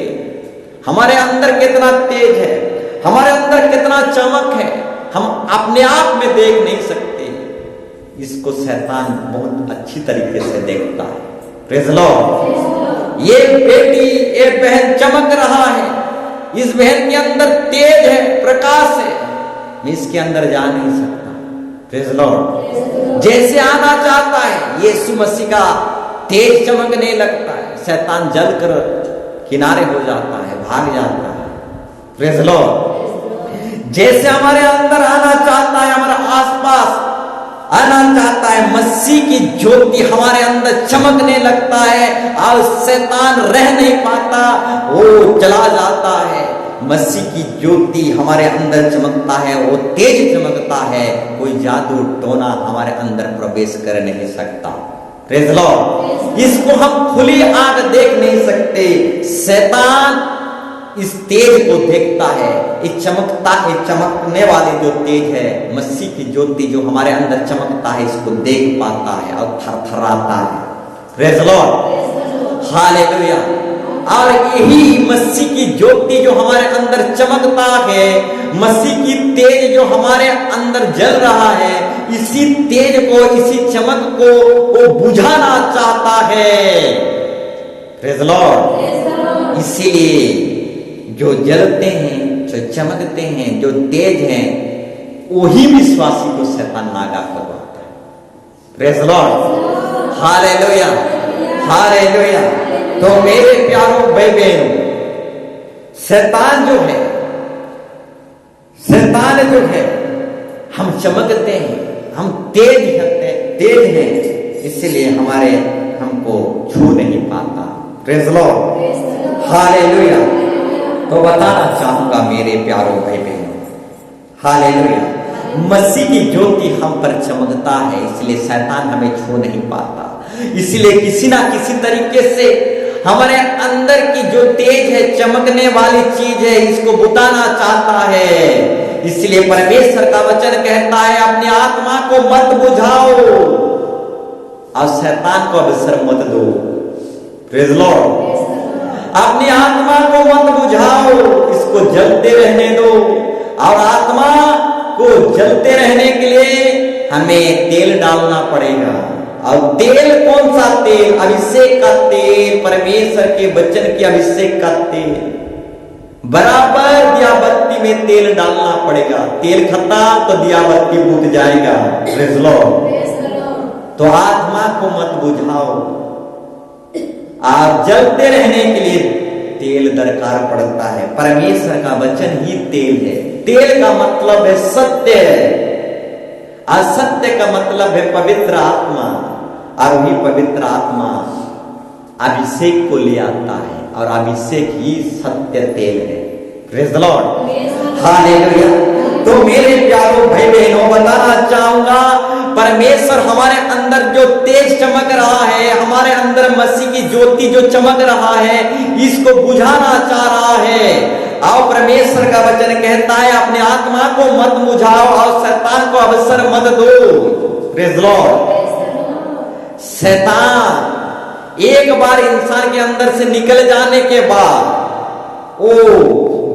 हमारे अंदर कितना तेज है, हमारे अंदर कितना चमक है, हम अपने आप में देख नहीं सकते। इसको शैतान बहुत अच्छी तरीके से देखता है, प्रेज़ लॉर्ड। ये बेटी, ये बहन चमक रहा है, इस बहन के अंदर तेज है, प्रकाश है, मैं इसके अंदर जा नहीं सकता, प्रेज़ लॉर्ड। जैसे आना चाहता है यीशु मसीह का तेज चमकने लगता है, शैतान जलकर किनारे हो जाता है, भाग जाता है, प्रेज़ लॉर्ड। जैसे हमारे अंदर आना चाहता है, हमारे आसपास आना चाहता है, मसीह की ज्योति हमारे अंदर चमकने लगता है और शैतान रह नहीं पाता, वो चला जाता है। मसीह की ज्योति हमारे अंदर चमकता है, वो तेज चमकता है, कोई जादू टोना हमारे अंदर प्रवेश कर नहीं सकता, प्रेज़ लॉर्ड। इसको हम खुली आंख देख नहीं सकते। शैतान इस तेज को देखता है, इस चमकने वाले जो तेज है, मसीह की ज्योति जो हमारे अंदर चमकता है, इसको देख पाता है और थरथराता है, प्रेज़ लॉर्ड, हालेलुया। और यही मसीह की ज्योति जो हमारे अंदर चमकता है, मसीह की तेज जो हमारे अंदर जल रहा है, इसी तेज को, इसी चमक को वो बुझाना चाहता है, प्रेज़ लॉर्ड। इसीलिए जो जलते हैं, जो चमकते हैं, जो तेज हैं, वही विश्वासी को शैतान नागा करवाता है। Praise Lord, hallelujah, hallelujah. तो मेरे प्यारों भाई बहनों, शैतान जो है, हम चमकते हैं, हम तेज हैं, इसलिए हमको छू नहीं पाता। Praise Lord, hallelujah. तो बताना चाहूंगा मेरे प्यारों भाई बहनों, हालेलुया, मसीह की ज्योति हम पर चमकता है, इसलिए शैतान हमें छू नहीं पाता। इसलिए किसी ना किसी तरीके से हमारे अंदर की जो तेज है, चमकने वाली चीज है, इसको बुताना चाहता है। इसलिए परमेश्वर का वचन कहता है, अपनी आत्मा को मत बुझाओ और शैतान को अवसर मत दो। प्रेज़ लॉर्ड, अपनी आत्मा को मत बुझाओ, इसको जलते रहने दो। और आत्मा को जलते रहने के लिए हमें तेल डालना पड़ेगा। और तेल कौन सा तेल? अभिषेक का तेल, परमेश्वर के वचन के अभिषेक का तेल। बराबर दियाबत्ती में तेल डालना पड़ेगा। तेल खत्म तो दियाबत्ती बुझ जाएगा। Praise Lord. तो आत्मा को मत बुझाओ, आप जलते रहने के लिए तेल दरकार पड़ता है। परमेश्वर का वचन ही तेल है। तेल का मतलब है सत्य, असत्य का मतलब है पवित्र आत्मा, और वही पवित्र आत्मा अभिषेक को ले आता है, और अभिषेक ही सत्य तेल है। Praise Lord, hallelujah. तो मेरे प्यारों भाई बहनों, बताना चाहूंगा, परमेश्वर हमारे अंदर जो तेज चमक रहा है, हमारे अंदर मसीह की ज्योति जो चमक रहा है, इसको बुझाना चाह रहा है। और परमेश्वर का वचन कहता है, अपने आत्मा को मत बुझाओ और शैतान को अवसर मत दो। Praise Lord. शैतान एक बार इंसान के अंदर से निकल जाने के बाद वो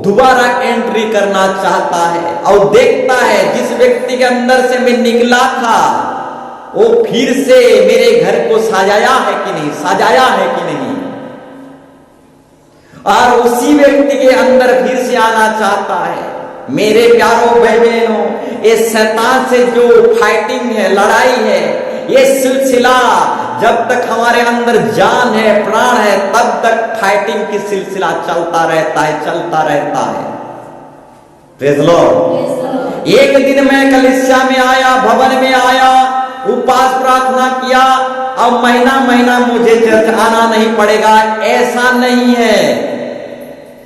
दोबारा एंट्री करना चाहता है, और देखता है जिस व्यक्ति के अंदर से मैं निकला था, वो फिर से मेरे घर को सजाया है कि नहीं, सजाया है कि नहीं, और उसी व्यक्ति के अंदर फिर से आना चाहता है। मेरे प्यारों भाई बहनों, ये शैतान से जो फाइटिंग है, लड़ाई है, ये सिलसिला जब तक हमारे अंदर जान है, प्राण है, तब तक फाइटिंग की सिलसिला चलता रहता है। Praise Lord. एक दिन मैं कलीसिया में आया, भवन में आया, उपवास प्रार्थना किया, अब महीना मुझे चर्च आना नहीं पड़ेगा, ऐसा नहीं है।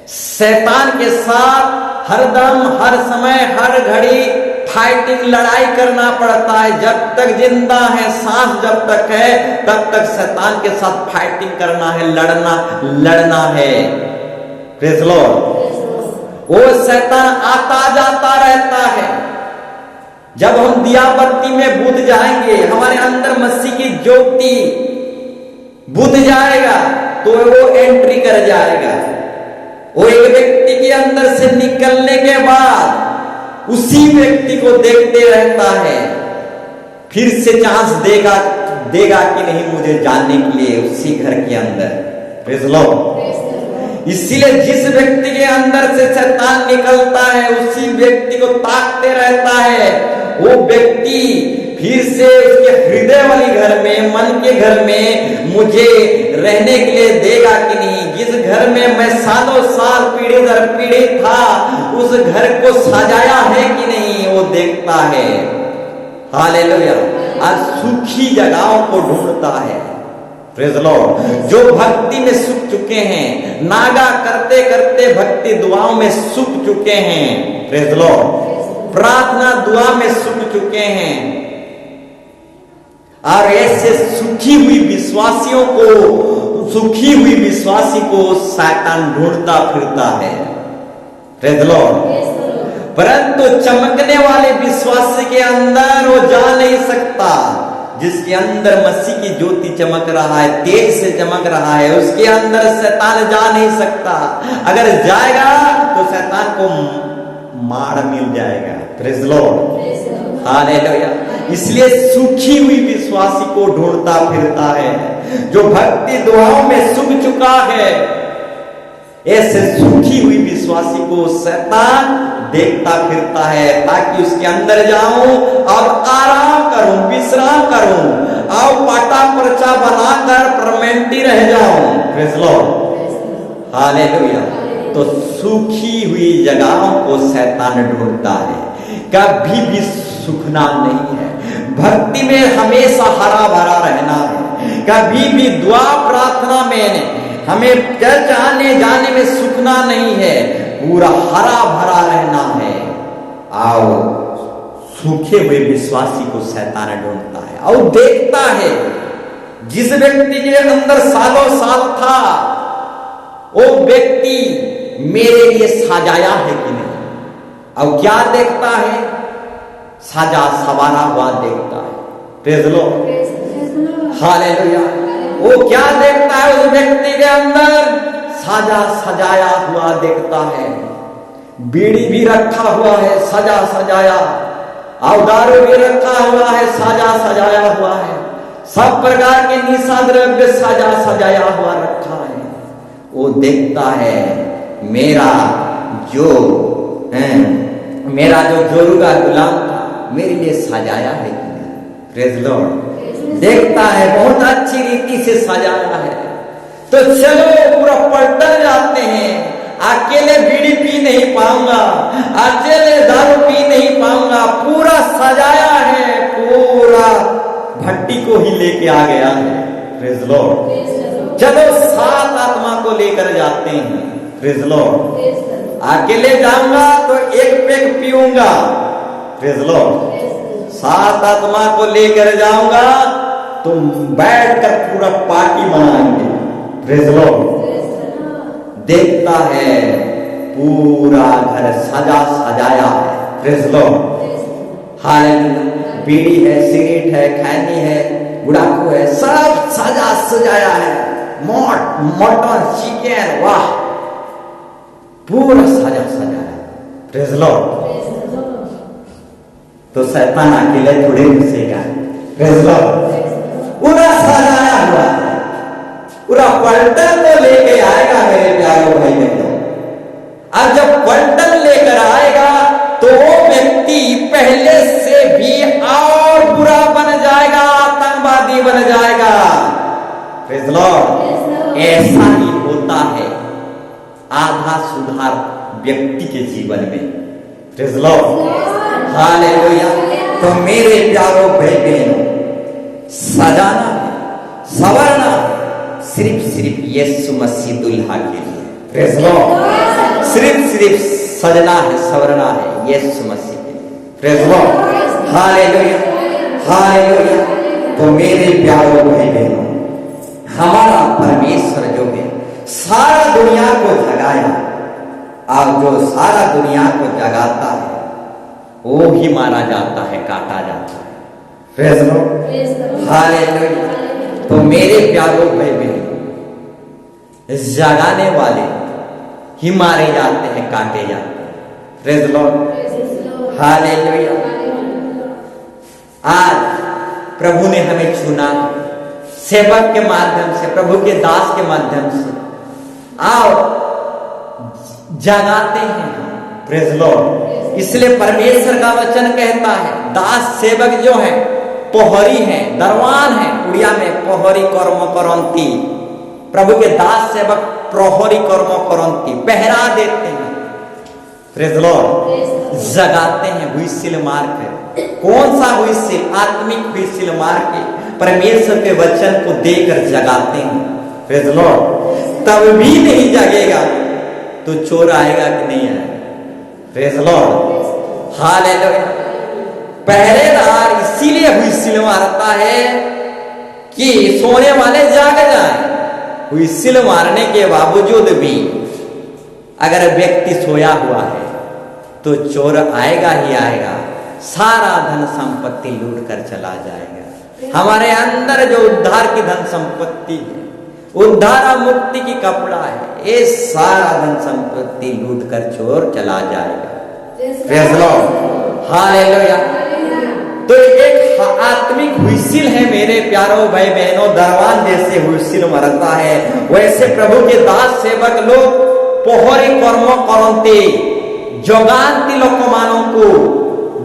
शैतान के साथ हरदम, हर समय, हर घड़ी फाइटिंग, लड़ाई करना पड़ता है। जब तक जिंदा है, सांस जब तक है, तब तक शैतान के साथ फाइटिंग करना है, लड़ना है। Praise Lord. वो शैतान आता जाता रहता है। जब हम दियाबत्ती में बुझ जाएंगे, हमारे अंदर मसीह की ज्योति बुझ जाएगा, तो वो एंट्री कर जाएगा। वो एक व्यक्ति के अंदर से निकलने के बाद उसी व्यक्ति को देखते रहता है, फिर से चांस देगा कि नहीं मुझे जानने के लिए उसी घर के अंदर। Praise Lord. इसीलिए जिस व्यक्ति के अंदर से शैतान निकलता है, उसी व्यक्ति को ताकते रहता है। वो व्यक्ति फिर से उसके हृदय वाली घर में, मन के घर में मुझे रहने के लिए देगा कि नहीं। जिस घर में मैं सालों साल, पीढ़ी दर पीढ़ी था, उस घर को सजाया है कि नहीं, वो देखता है। हालेलुया। आज सुखी जगहों को ढूंढता है। Praise Lord. जो भक्ति में सूख चुके हैं, नागा करते करते भक्ति दुआओं में सूख चुके हैं। Praise Lord. प्रार्थना दुआ में सूख चुके हैं, और ऐसे सुखी हुई विश्वासी को शैतान ढूंढता फिरता है। Praise Lord. परंतु चमकने वाले विश्वासी के अंदर वो जा नहीं सकता। जिसके अंदर मसीह की ज्योति चमक रहा है, तेज से चमक रहा है, उसके अंदर शैतान जा नहीं सकता। अगर जाएगा तो शैतान को मार मिल जाएगा। Praise Lord. हालेलुया। इसलिए सूखी हुई विश्वासी को ढूंढता फिरता है, जो भक्ति दुआओं में सूख चुका है। ऐसे सूखी हुई विश्वासी को शैतान देखता फिरता है ताकि उसके अंदर जाऊं और आराम करूं, विश्राम करूं और पाटा पर्चा बनाकर परमानेंट रह जाऊं। Praise Lord, hallelujah. तो सूखी हुई जगहों को शैतान ढूंढता है, कभी भी सूखना नहीं है। भक्ति में हमेशा हरा भरा रहना है, कभी भी दुआ प्रार्थना में हमें चर्च आने जाने में सूखना नहीं है, पूरा हरा भरा रहना है। आओ, सूखे हुए विश्वासी को शैतान ढूंढता है और देखता है जिस व्यक्ति के अंदर सालों साल था वो व्यक्ति मेरे लिए सजाया है कि नहीं। और क्या देखता है? सजा सवारा हुआ देखता है। Praise Lord, hallelujah. वो क्या देखता है? उस व्यक्ति के अंदर सजा सजाया हुआ देखता है। बीड़ी भी रखा हुआ है, सजा सजाया, और दारू भी रखा हुआ है, सजा सजाया हुआ है। सब प्रकार के निशा द्रव्य सजा सजाया हुआ रखा है। वो देखता है मेरा जो जोरुगा गुलाम था मेरे लिए सजाया है कि नहीं। प्रेज़ लॉर्ड, देखता है बहुत अच्छी रीति से सजाया है। तो चलो पूरा पलटन जाते हैं। अकेले बीड़ी पी नहीं पाऊंगा, अकेले दारू पी नहीं पाऊंगा, पूरा सजाया है, पूरा भट्टी को ही लेके आ गया है। प्रेज़ लॉर्ड, चलो 7 आत्मा को लेकर जाते हैं। प्रेज़ लॉर्ड, अकेले जाऊंगा तो एक पैक पीऊंगा। प्रेज़ लॉर्ड, 7 आत्मा को लेकर जाऊंगा तो बैठकर पूरा पार्टी मनाएंगे। प्रेज़ लॉर्ड, देखता है पूरा घर सजा सजाया है। Praise Lord, hallelujah. बीड़ी है, सिगरेट है, खैनी है, गुड़ाखू है, सब सजा सजाया है। मटन, चिकन, वाह, पूरा सजा सजाया। प्रेज़ लॉर्ड, तो शैतान अकेले थोड़े घुसेगा। प्रेज़ लॉर्ड, पूरा सजाया हुआ है, पूरा पलटन तो लेके आएगा मेरे प्यारे भाई बहनों। अब जब पलटन लेकर आएगा तो वो व्यक्ति पहले से भी और बुरा बन जाएगा, आतंकवादी बन जाएगा। प्रेज़ लॉर्ड, ऐसा ही होता है आधा सुधार व्यक्ति के जीवन में। Praise Lord, hallelujah. तो मेरे प्यारों भाई बहनों, सजाना सवरना सिर्फ यीशु मसीह दुल्हा के लिए। प्रेज़ लॉर्ड, सिर्फ सजना है, सवरना है यीशु मसीह के लिए। Praise Lord, hallelujah, hallelujah. तो मेरे प्यारों भाई बहनों, हमारा परमेश्वर जो है सारा दुनिया को जगाया, और जो सारा दुनिया को जगाता है वो ही मारा जाता है, काटा जाता है। Praise Lord, hallelujah. तो मेरे प्यारों भाई बहन, जगाने वाले ही मारे जाते हैं, काटे जाते हैं। Praise Lord, hallelujah. आज प्रभु ने हमें चुना सेवक के माध्यम से, प्रभु के दास के माध्यम से, आओ जगाते हैं। प्रेज़ लॉर्ड, इसलिए परमेश्वर का वचन कहता है दास सेवक जो है पोहरी है, दरवान है। उड़िया में पोहरी कर्म करंती, प्रभु के दास सेवक प्रहरी कर्म करंती, पहरा देते हैं। प्रेज़ लॉर्ड, जगाते हैं, हुइसिल मार के। कौन सा हुइसिल? आत्मिक हुइसिल मार के परमेश्वर के वचन को देकर जगाते हैं। प्रेज़ लॉर्ड, तब भी नहीं जगेगा तो चोर आएगा कि नहीं आएगा? Praise Lord, hallelujah. पहरेदार इसीलिए हुइसिल मारता है कि सोने वाले जाग जाएं। हुइसिल मारने के बावजूद भी अगर व्यक्ति सोया हुआ है तो चोर आएगा ही आएगा, सारा धन संपत्ति लूट कर चला जाएगा। हमारे अंदर जो उद्धार की धन संपत्ति है, उद्धार और मुक्ति की कपड़ा है, ये सारा धन संपत्ति लूट कर चोर चला जाएगा। Praise Lord, hallelujah. तो एक आत्मिक हुइसिल है मेरे प्यारों भाई बहनों, दरवान जैसे हुइसिल मरता है, वैसे प्रभु के दास सेवक लोग पोहरी कर्म करते, ଜଗାନ୍ତି ଲୋକମାନଙ୍କୁ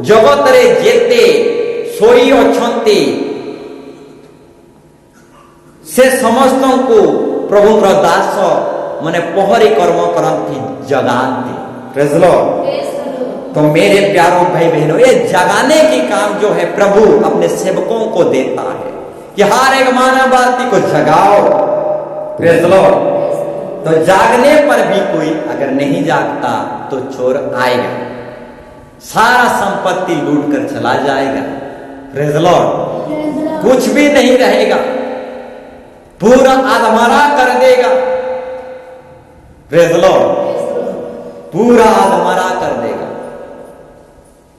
ଜଗତରେ ଯେତେ ଶୋଇ ଅଛନ୍ତି ସେ ସମସ୍ତଙ୍କୁ ପ୍ରଭୁଙ୍କର ଦାସ ମାନେ ପହରି କର୍ମ କରନ୍ତି, ଜଗାନ୍ତି। Praise the Lord. तो मेरे प्यारों भाई बहनों, ये जगाने की काम जो है प्रभु अपने सेवकों को देता है कि हर एक मानववादी को जगाओ। Praise the Lord. तो जागने पर भी कोई अगर नहीं जागता तो चोर आएगा, सारा संपत्ति लूट कर चला जाएगा। Praise the Lord. कुछ भी नहीं रहेगा, पूरा आधमरा कर देगा। Praise the Lord. पूरा आधमरा कर देगा,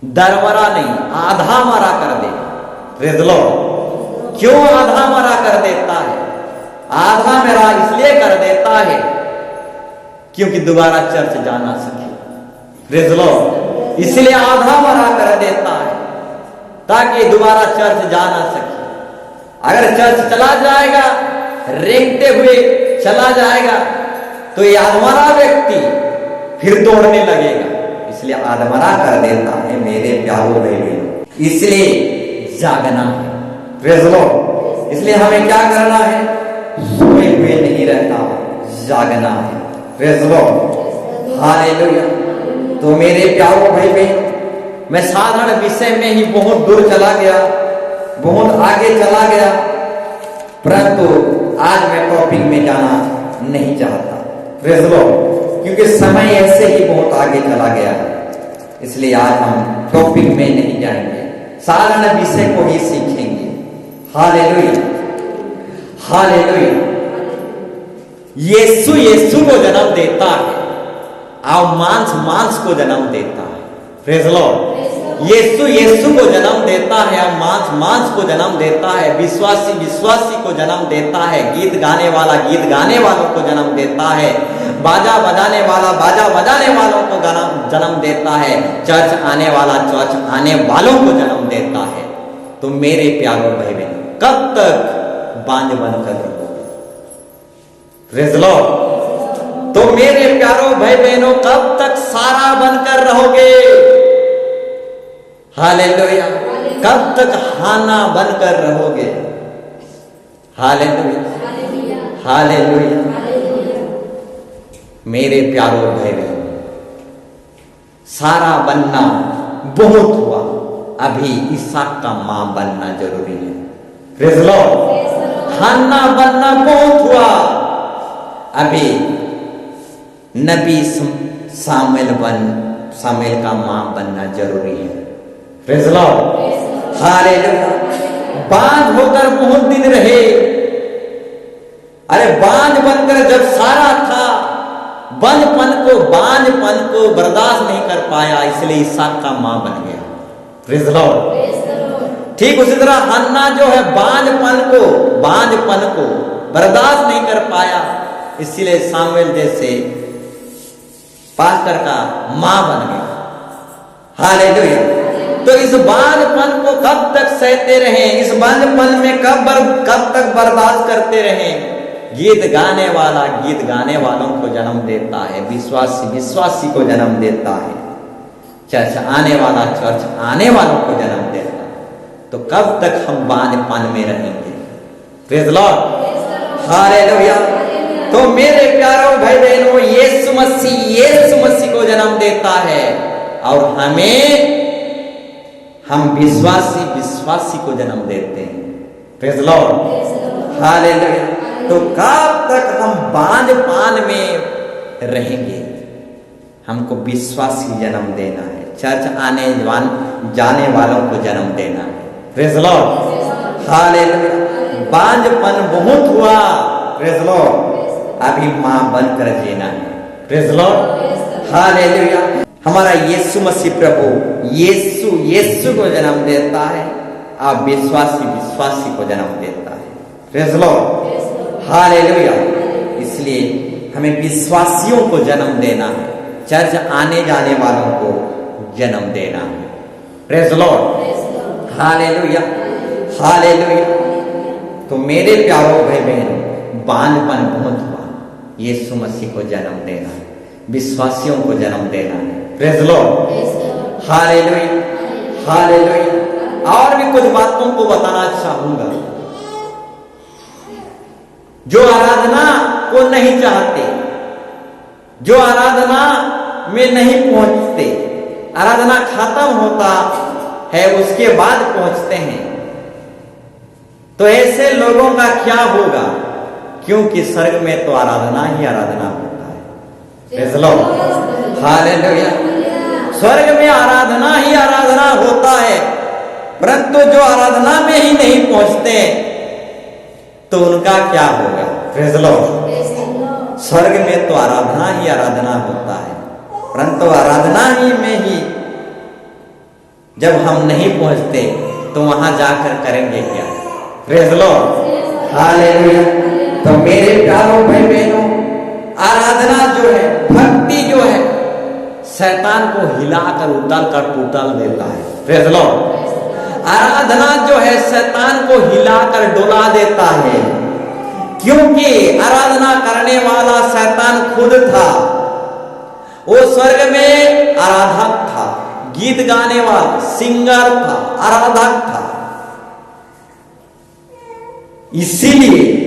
दरमरा नहीं, आधा मरा कर देगा। Praise the Lord. क्यों आधा मरा कर देता है? आधा मेरा इसलिए कर देता है क्योंकि दोबारा चर्च जा ना सके। Praise the Lord. इसलिए आधा मरा कर देता है ताकि दोबारा चर्च जा ना सके। अगर चर्च चला जाएगा, रेंगते हुए चला जाएगा, तो ये आधमरा व्यक्ति फिर दौड़ने लगेगा। इसलिए आधमरा कर देता है मेरे प्यारों बहनों। इसलिए जागना है। Praise the Lord. इसलिए हमें क्या करना है? सोए हुए नहीं रहना, जागना है। Praise the Lord. हालेलुया। तो मेरे प्यारों भाई बहन, मैं साधारण विषय में ही बहुत दूर चला गया, बहुत आगे चला गया, परंतु आज मैं टॉपिक में जाना नहीं चाहता। Praise the Lord. क्योंकि समय ऐसे ही बहुत आगे चला गया है, इसलिए आज हम टॉपिक में नहीं जाएंगे, साधारण विषय को ही सीखेंगे। हालेलुया। हालेलुया। यीशु यीशु को जन्म देता है और मांस मांस को जन्म देता है। Praise the Lord. यीशु यीशु को जन्म देता है और मांस मांस को जन्म देता है, विश्वासी विश्वासी को जन्म देता है, गीत गाने वाला गीत गाने वालों को जन्म देता है, बाजा बजाने वाला बाजा बजाने वालों को जन्म देता है, चर्च आने वाला चर्च आने वालों को जन्म देता है। तो मेरे प्यारों भाई बहन, कब तक बांझ बनकर रहोगे? Praise the Lord. तो मेरे प्यारों भाई बहनों, कब तक सारा बनकर रहोगे? हालेलुया। कब तक हाना बनकर रहोगे? हालेलुया। हालेलुया। मेरे प्यारों भाई बहन, सारा बनना बहुत हुआ, अभी इसहाक का मां बनना जरूरी है। Praise the Lord. हाना बनना बहुत हुआ, अभी नबी सामुएल का मां बनना जरूरी है। Praise the Lord. हालेलुया। बांझ होकर बहुत दिन रहे, अरे बांझ बनकर जब सारा था, बांझपन को बर्दाश्त नहीं कर पाया, इसलिए इसहाक का मां बन गया। Praise the Lord. ठीक उसी तरह हन्ना जो है बांझपन को बर्दाश्त नहीं कर पाया, इसलिए सामुएल जैसे पास्टर का मां बन गया। हालेलुया। तो इस बांझपन को कब तक सहते रहें? इस बांझपन में कब तक बर्दाश्त करते रहें? गीत गाने वाला गीत गाने वालों को जन्म देता है, विश्वासी विश्वासी को जन्म देता है, चर्च आने वाला चर्च आने वालों को जन्म देता है। तो कब तक हम बांझपन में रहेंगे? Praise the Lord. हालेलुया। तो मेरे प्यारों भाई बहनों, यीशु मसीह को जन्म देता है और हम विश्वासी को जन्म देते हैं। Praise the Lord. हालेलुया। तो कब तक हम बांझपन में रहेंगे? हमको विश्वासी जन्म देना है, चर्च आने जाने वालों को जन्म देना है। Praise the Lord. हालेलुया। बांझपन बहुत हुआ, प्रेज़ द लॉर्ड, अभी मां बनकर जीना है। Praise the Lord. हालेलुया। हमारा यीशु मसीह प्रभु यीशु को जन्म देता है और विश्वासी को जन्म देता है। Praise the Lord. हालेलुया। इसलिए हमें विश्वासियों को जन्म देना है, चर्च आने जाने वालों को जन्म देना है। Praise the Lord. Hallelujah. Hallelujah. तो मेरे प्यारों भाई बहनों, बांझपन बहुत हुआ, यीशु मसीह को जन्म देना है, विश्वासियों को जन्म देना है। Praise Lord, hallelujah, hallelujah. और भी कुछ बातों को बताना चाहूंगा। जो आराधना को नहीं चाहते, जो आराधना में नहीं पहुंचते, आराधना खत्म होता है उसके बाद पहुंचते हैं, तो ऐसे लोगों का क्या होगा? क्योंकि स्वर्ग में तो आराधना ही आराधना होता है। Praise Lord, hallelujah. स्वर्ग में आराधना ही आराधना होता है, परंतु जो आराधना में ही नहीं पहुंचते तो उनका क्या होगा? Praise Lord. स्वर्ग में तो आराधना ही आराधना होता है, परंतु आराधना ही में ही जब हम नहीं पहुंचते तो वहां जाकर करेंगे क्या? Praise Lord, hallelujah. तो मेरे प्यारों भाई बहनों, आराधना जो है, भक्ति जो है, शैतान को हिलाकर उतार कर टूटल देता है। Praise Lord. आराधना जो है शैतान को हिलाकर डुला देता है, क्योंकि आराधना करने वाला शैतान खुद था। वो स्वर्ग में आराधक था, गीत गाने वाला सिंगर था, आराधक था। इसीलिए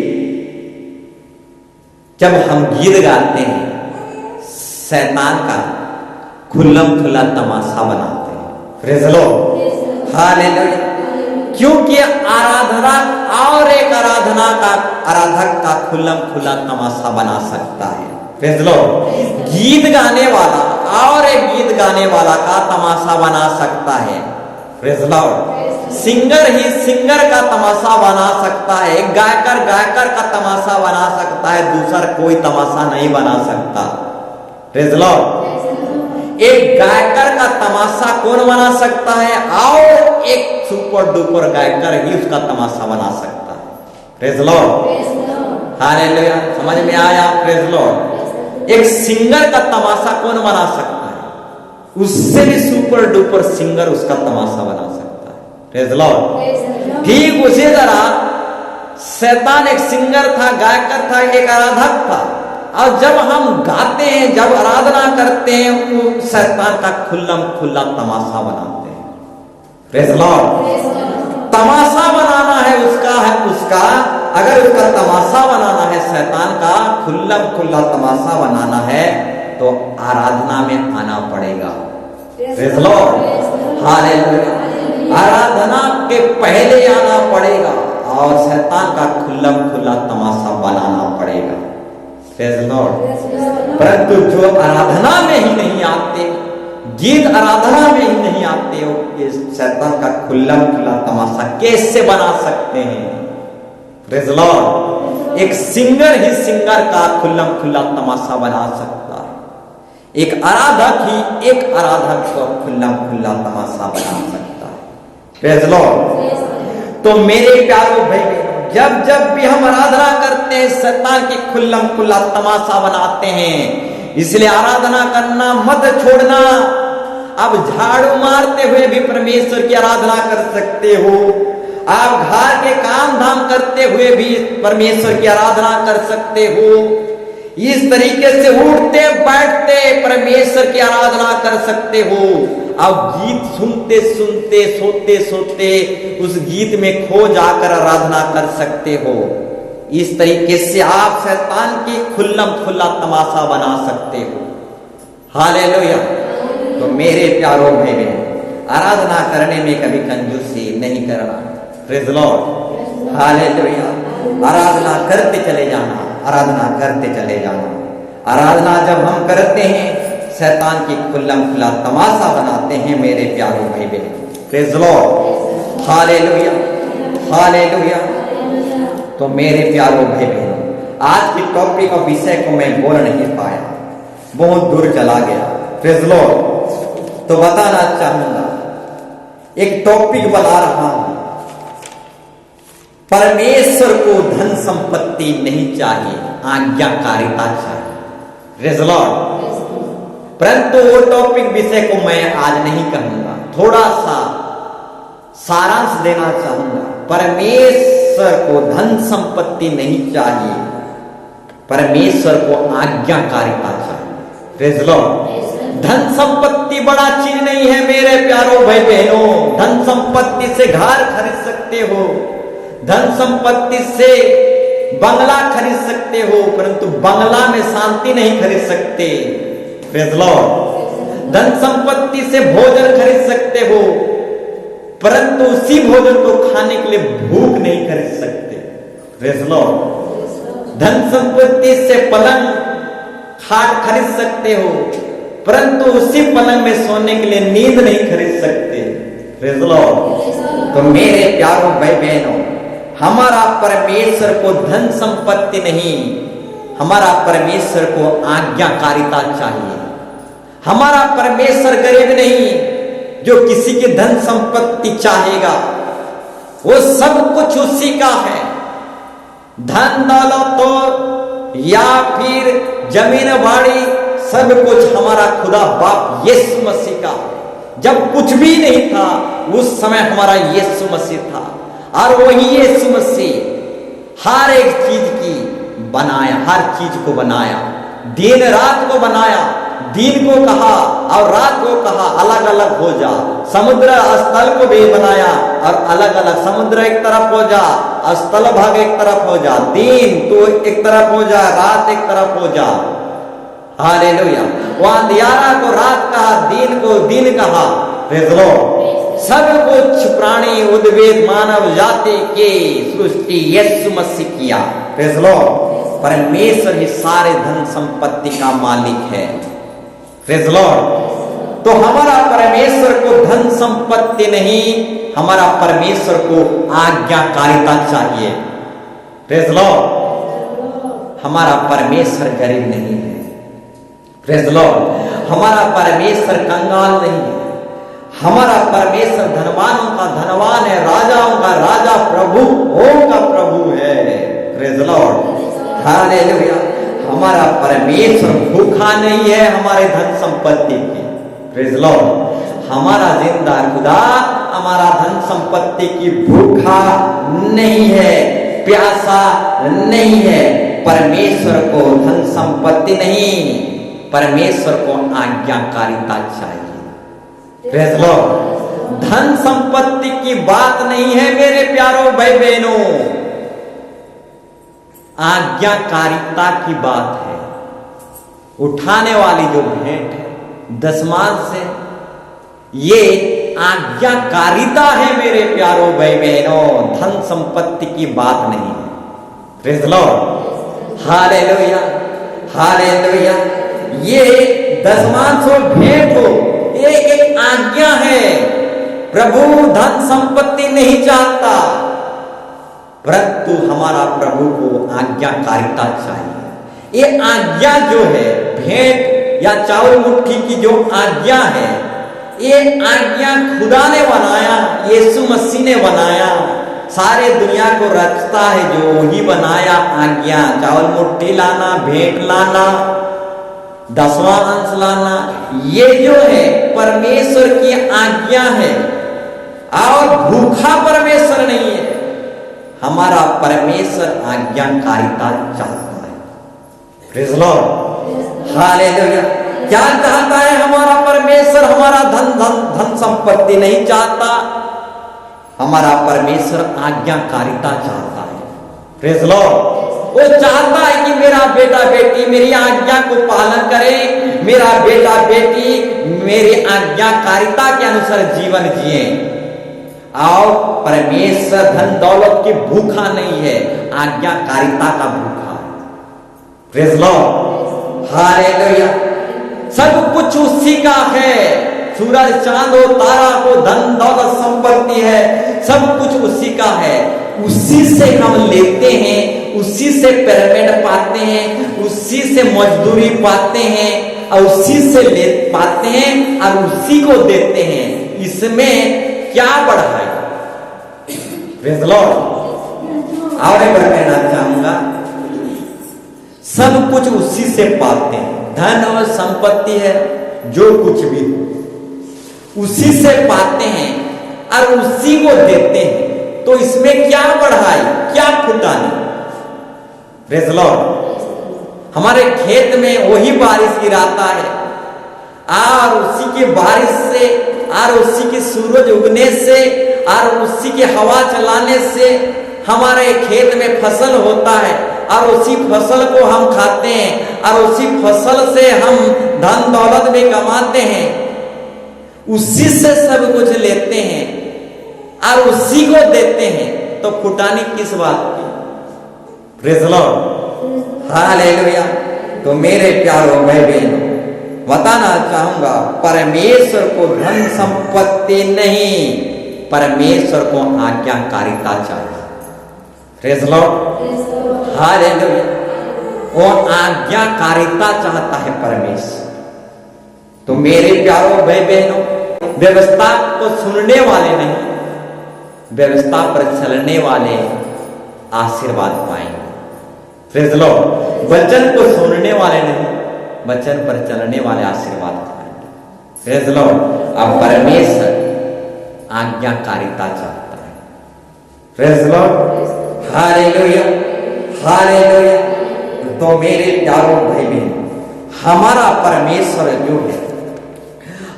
जब हम गीत गाते हैं, शैतान का खुल्लम खुल्ला तमाशा बनाते हैं। Praise Lord, hallelujah. क्योंकि आराधना और एक आराधना का आराधक का खुल्लम खुल्ला तमाशा बना सकता है। Praise Lord. गीत गाने वाला और एक गीत गाने वाला का तमाशा बना सकता है। Praise Lord. सिंगर ही सिंगर का तमाशा बना सकता है, गायकर गायकर का तमाशा बना सकता है, दूसरा कोई तमाशा नहीं बना सकता। Praise Lord. एक गायकर का तमाशा कौन बना सकता है? और एक सुपर डुपर गायकर ही उसका तमाशा बना सकता है। Praise Lord, hallelujah. समझ में आया? Praise Lord. एक सिंगर का तमाशा कौन बना सकता है? उससे भी सुपर डुपर सिंगर उसका तमाशा बना सकता है। Praise Lord. ठीक उसी तरह शैतान एक सिंगर था, गायकर था, एक आराधक था। और जब हम गाते हैं, जब आराधना करते हैं, वो शैतान का खुल्लम खुल्ला तमाशा बनाते हैं। Praise Lord. तमाशा बनाना है उसका अगर उसका तमाशा बनाना है, शैतान का खुल्लम खुल्ला तमाशा बनाना है, तो आराधना में आना पड़ेगा। Praise Lord, hallelujah. आराधना के पहले आना पड़ेगा और शैतान का खुल्लम खुल्ला तमाशा बनाना पड़ेगा। Praise Lord. परंतु जो आराधना में ही नहीं आते, गीत आराधना में ही नहीं आते हो, ये शैतान का खुल्लम खुल्ला तमाशा कैसे बना सकते हैं? Praise Lord. एक सिंगर ही सिंगर का खुल्लम खुल्ला तमाशा बना सकता है, एक आराधक ही एक आराधक का खुल्लम खुल्ला तमाशा बना सकता है। Praise Lord. तो मेरे प्यारों भाई, जब जब भी हम आराधना करते हैं, शैतान की खुल्लम खुल्ला तमाशा बनाते हैं। इसलिए आराधना करना मत छोड़ना। अब झाड़ू मारते हुए भी परमेश्वर की आराधना कर सकते हो, आप घर के काम धाम करते हुए भी परमेश्वर की आराधना कर सकते हो। इस तरीके से उठते बैठते परमेश्वर की आराधना कर सकते हो। अब गीत सुनते सुनते, सोते सोते उस गीत में खो जाकर आराधना कर सकते हो। इस तरीके से आप शैतान की खुल्लम खुल्ला तमाशा बना सकते हो। हालेलुया। तो मेरे प्यारों भाई, आराधना करने में कभी कंजूसी नहीं करना। Praise Lord, hallelujah. आराधना करते चले जाना, आराधना करते चले जाना। आराधना जब हम करते हैं, शैतान की खुल्लम खुल्ला तमाशा बनाते हैं मेरे प्यारों भाई बहन। Praise Lord, hallelujah, hallelujah. तो मेरे प्यारों भाई बहनों, आज की टॉपिक और विषय को मैं बोल नहीं पाया, बहुत दूर चला गया। Praise Lord. तो बताना चाहूंगा, एक टॉपिक बता रहा हूं। परमेश्वर को धन संपत्ति नहीं चाहिए, आज्ञाकारिता चाहिए। Praise Lord. परंतु वो टॉपिक विषय को मैं आज नहीं कहूंगा, थोड़ा सा सारांश देना चाहूंगा। परमेश्वर को धन संपत्ति नहीं चाहिए, परमेश्वर को आज्ञाकारिता चाहिए। प्रेज़ लॉर्ड, धन संपत्ति बड़ा चीज नहीं है मेरे प्यारों भाई बहनों। धन संपत्ति से घर खरीद सकते हो, धन संपत्ति से बंगला खरीद सकते हो, परंतु बंगला में शांति नहीं खरीद सकते। Praise Lord. धन संपत्ति से भोजन खरीद सकते हो, परंतु उसी भोजन को खाने के लिए भूख नहीं खरीद सकते। Praise Lord. धन संपत्ति से पलंग खाट खरीद सकते हो, परंतु उसी पलंग में सोने के लिए नींद नहीं खरीद सकते। Praise Lord. तो मेरे प्यारों भाई बहनों, हमारा परमेश्वर को धन संपत्ति नहीं, हमारा परमेश्वर को आज्ञाकारिता चाहिए। हमारा परमेश्वर गरीब नहीं जो किसी की धन संपत्ति चाहेगा, वो सब कुछ उसी का है। धन दौलत तो या फिर जमीन बाड़ी सब कुछ हमारा खुदा बाप यीशु मसीह का है। जब कुछ भी नहीं था उस समय हमारा यीशु मसीह था, और वही यीशु मसीह हर एक चीज की बनाया, हर चीज को बनाया, दिन रात को बनाया। दिन को कहा और रात को कहा अलग अलग हो जा, समुद्र स्थल को भी बनाया और अलग अलग, समुद्र एक तरफ हो जा, स्थल भाग एक तरफ हो जा, दिन तो एक तरफ हो जा, रात एक तरफ हो जा। हालेलुया। वो अंधियारा को रात कहा, दिन को दिन कहा। Praise Lord. सब कुछ प्राणी उद्भिद मानव जाति की सृष्टि यीशु मसीह किया। Praise Lord. परमेश्वर ही सारे धन संपत्ति का मालिक है। Praise Lord. तो हमारा परमेश्वर को धन संपत्ति नहीं, हमारा परमेश्वर को आज्ञाकारिता चाहिए। Praise Lord. हमारा परमेश्वर गरीब नहीं है। Praise Lord. हमारा परमेश्वर कंगाल नहीं है। हमारा परमेश्वर धनवानों का धनवान है, राजाओं का राजा, प्रभुओं का प्रभु है। Praise Lord. हालेलुया। हमारा परमेश्वर भूखा नहीं है हमारे धन संपत्ति की। Praise Lord. हमारा जिंदा खुदा हमारा धन संपत्ति की भूखा नहीं है, प्यासा नहीं है। परमेश्वर को धन संपत्ति नहीं, परमेश्वर को आज्ञाकारिता चाहिए। Praise Lord. धन संपत्ति की बात नहीं है मेरे प्यारों भाई बहनों, आज्ञाकारिता की बात है। उठाने वाली जो भेंट है दशमांश से, ये आज्ञाकारिता है मेरे प्यारों भाई बहनों, धन संपत्ति की बात नहीं है। Praise Lord. Hallelujah, hallelujah. ये दशमांश हो, भेंट हो, ये एक आज्ञा है। प्रभु धन संपत्ति नहीं चाहता, परंतु हमारा प्रभु को आज्ञाकारिता चाहिए। ये आज्ञा जो है, भेंट या चावल मुट्ठी की जो आज्ञा है, ये आज्ञा खुदा ने बनाया, यीशु मसीह ने बनाया। सारे दुनिया को रचता है जो वही बनाया आज्ञा। चावल मुट्ठी लाना, भेंट लाना, दसवां अंश लाना, ये जो है परमेश्वर की आज्ञा है। और भूखा परमेश्वर नहीं है, हमारा परमेश्वर आज्ञाकारिता चाहता है। Praise Lord. हालेलुया। क्या चाहता है हमारा परमेश्वर? हमारा धन संपत्ति नहीं चाहता, हमारा परमेश्वर आज्ञाकारिता चाहता है। Praise Lord. वो चाहता है कि मेरा बेटा बेटी मेरी आज्ञा को पालन करे, मेरा बेटा बेटी मेरी आज्ञाकारिता के अनुसार जीवन जिए। और परमेश्वर धन दौलत की भूखा नहीं है, आज्ञाकारिता का भूखा है। Praise Lord. हालेलुया। सब कुछ उसी का है। सूरज चांद और तारा को धन दौलत संपत्ति है, सब कुछ उसी का है। उसी से हम लेते हैं, उसी से पेमेंट पाते हैं, उसी से मजदूरी पाते हैं और उसी से ले पाते हैं और उसी को देते हैं। इसमें क्या बढ़ाए? Praise Lord. और एक बार कहना चाहूंगा, सब कुछ उसी से पाते हैं। धन और संपत्ति है, जो कुछ भी उसी से पाते हैं और उसी को देते हैं। तो इसमें क्या बढ़ाई, क्या फुटानी? Praise Lord. हमारे खेत में वही बारिश गिराता है, और उसी की बारिश से और उसी की सूरज उगने से और उसी की हवा चलाने से हमारे खेत में फसल होता है और उसी फसल को हम खाते हैं और उसी फसल से हम धन दौलत भी कमाते हैं, उसी से सब कुछ लेते हैं और उसी को देते हैं, तो फुटानी किस बात की? Praise the Lord, hallelujah. तो मेरे प्यारों भाई बहनों, बताना चाहूंगा, परमेश्वर को धन संपत्ति नहीं, परमेश्वर को आज्ञाकारिता चाहिए। Praise the Lord, hallelujah. वो आज्ञाकारिता चाहता है परमेश्वर। तो मेरे प्यारों भाई बहनों, व्यवस्था को सुनने वाले नहीं, व्यवस्था पर चलने वाले आशीर्वाद पाएंगे। प्रेज़ द लॉर्ड, वचन को सुनने वाले नहीं, वचन पर चलने वाले आशीर्वाद पाएंगे। Praise the Lord. अब परमेश्वर आज्ञाकारिता चाहता है। Praise the Lord, hallelujah, hallelujah. तो मेरे प्यारों भाई बहन, हमारा परमेश्वर जो है,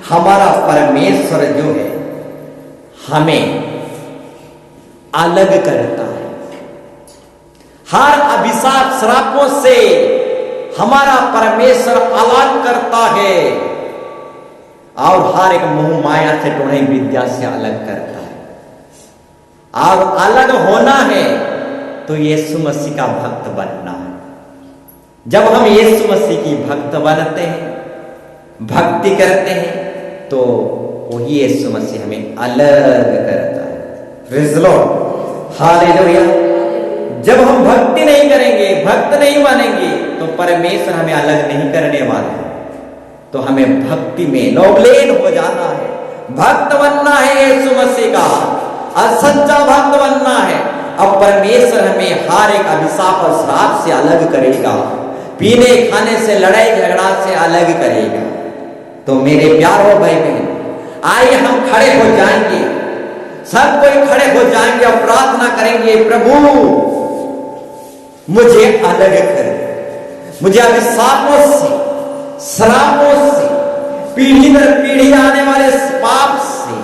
हमारा परमेश्वर जो है, हमें अलग करता है हर अभिशाप श्रापों से। हमारा परमेश्वर अलग करता है और हर एक मोह माया से टोढ़ी विद्या से अलग करता है। और अलग होना है तो यीशु मसीह का भक्त बनना है। जब हम यीशु मसीह की भक्त बनते हैं, भक्ति करते हैं, तो वही यीशु मसीह हमें अलग करता है। Praise the Lord, hallelujah. जब हम भक्ति नहीं करेंगे, भक्त नहीं बनेंगे, तो परमेश्वर हमें अलग नहीं करने वाला है। तो हमें भक्ति में नौलेन हो जाना है, भक्त बनना है यीशु मसीह का, और सच्चा भक्त बनना है। अब परमेश्वर हमें हर एक अभिशाप और श्राप से अलग करेगा, पीने खाने से, लड़ाई झगड़ा से अलग करेगा। तो मेरे प्यारों भाई बहन, आइए हम खड़े हो जाएंगे, सब कोई खड़े हो जाएंगे और प्रार्थना करेंगे, प्रभु मुझे अलग कर, मुझे अभिशापों से, श्रापों से, पीढ़ी दर पीढ़ी आने वाले पाप से,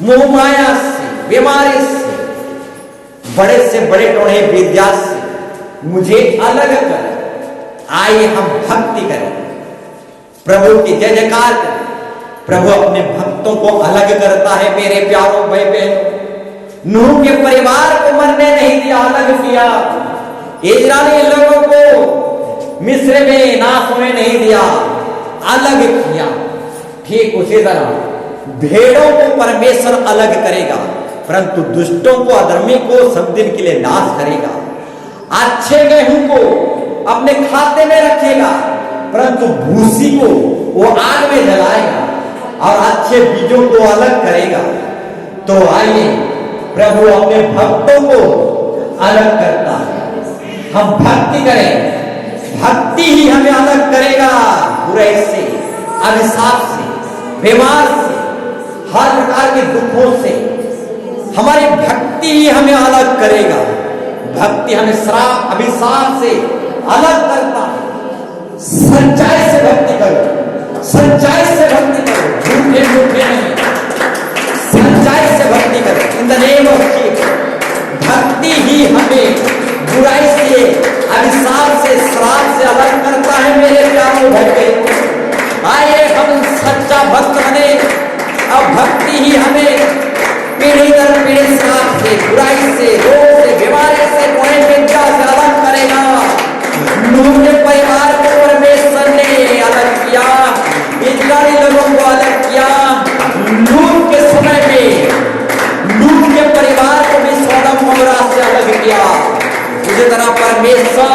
मोह माया से, बीमारी से, बड़े से बड़े टोढ़े विद्या से मुझे अलग कर। आइए हम भक्ति करें, प्रभु की जय जयकार करें। प्रभु अपने भक्तों को अलग करता है। मेरे प्यारों भाई बहनों, नूह के परिवार को मरने नहीं दिया, अलग किया। इस्राएली लोगों को मिस्र में नाश होने नहीं दिया, अलग किया। ठीक उसी तरह भेड़ों को परमेश्वर अलग करेगा, परंतु दुष्टों को, अधर्मी को सब दिन के लिए नाश करेगा। अच्छे गेहूं को अपने खाते में रखेगा, परंतु भूसी को वो आग में जलाएगा और अच्छे बीजों को अलग करेगा। तो आइए, प्रभु अपने भक्तों को अलग करता है। हम भक्ति करें, भक्ति ही हमें अलग करेगा बुराई से, अभिशाप से, बीमार से, हर प्रकार के दुखों से। हमारी भक्ति ही हमें अलग करेगा। भक्ति हमें श्राप, अभिशाप से अलग करता है। सच्चाई से भक्ति करो, सच्चाई से भक्ति करो, झूठे झूठे नहीं, सच्चाई से भक्ति करो। In the name of Jesus, भक्ति ही हमें बुराई से, अभिशाप से, श्राप से अलग करता है। मेरे प्यारों भाई, आइए हम सच्चा भक्त बने। अब भक्ति ही हमें पीढ़ी दर पीढ़ी श्राप से, बुराई से, रोग से, बीमारी से, कोई विद्या से अलग करेगा। नूह के परिवार को परमेश्वर ने अलग किया, इस्राएली लोगों को अलग किया। नूह के समय में नूह के परिवार को भी सोदम गोमोरा से अलग किया। इसी तरह परमेश्वर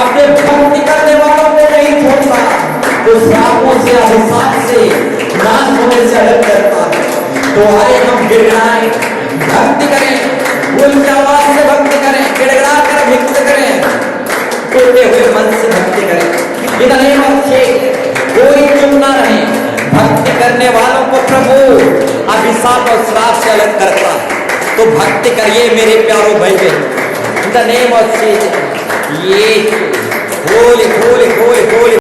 अपने भक्ति करने वालों को नहीं छोड़ता, तो श्रापों से, अभिशाप से, नाश होने से अलग करता है। तो आइए हम गिड़गिड़ाएं, भक्ति करें, उनकी आवाज से भक्ति करें, गिड़गिड़ा कर भक्ति करें, टूटे हुए मन से भक्ति करें। इतने अच्छे कोई चुप ना रहे। भक्ति करने वालों को प्रभु अभिशाप और श्राप से अलग करता है। तो भक्ति करिए मेरे प्यारों भाई बहन, in the name of Jesus. ये होली होली होली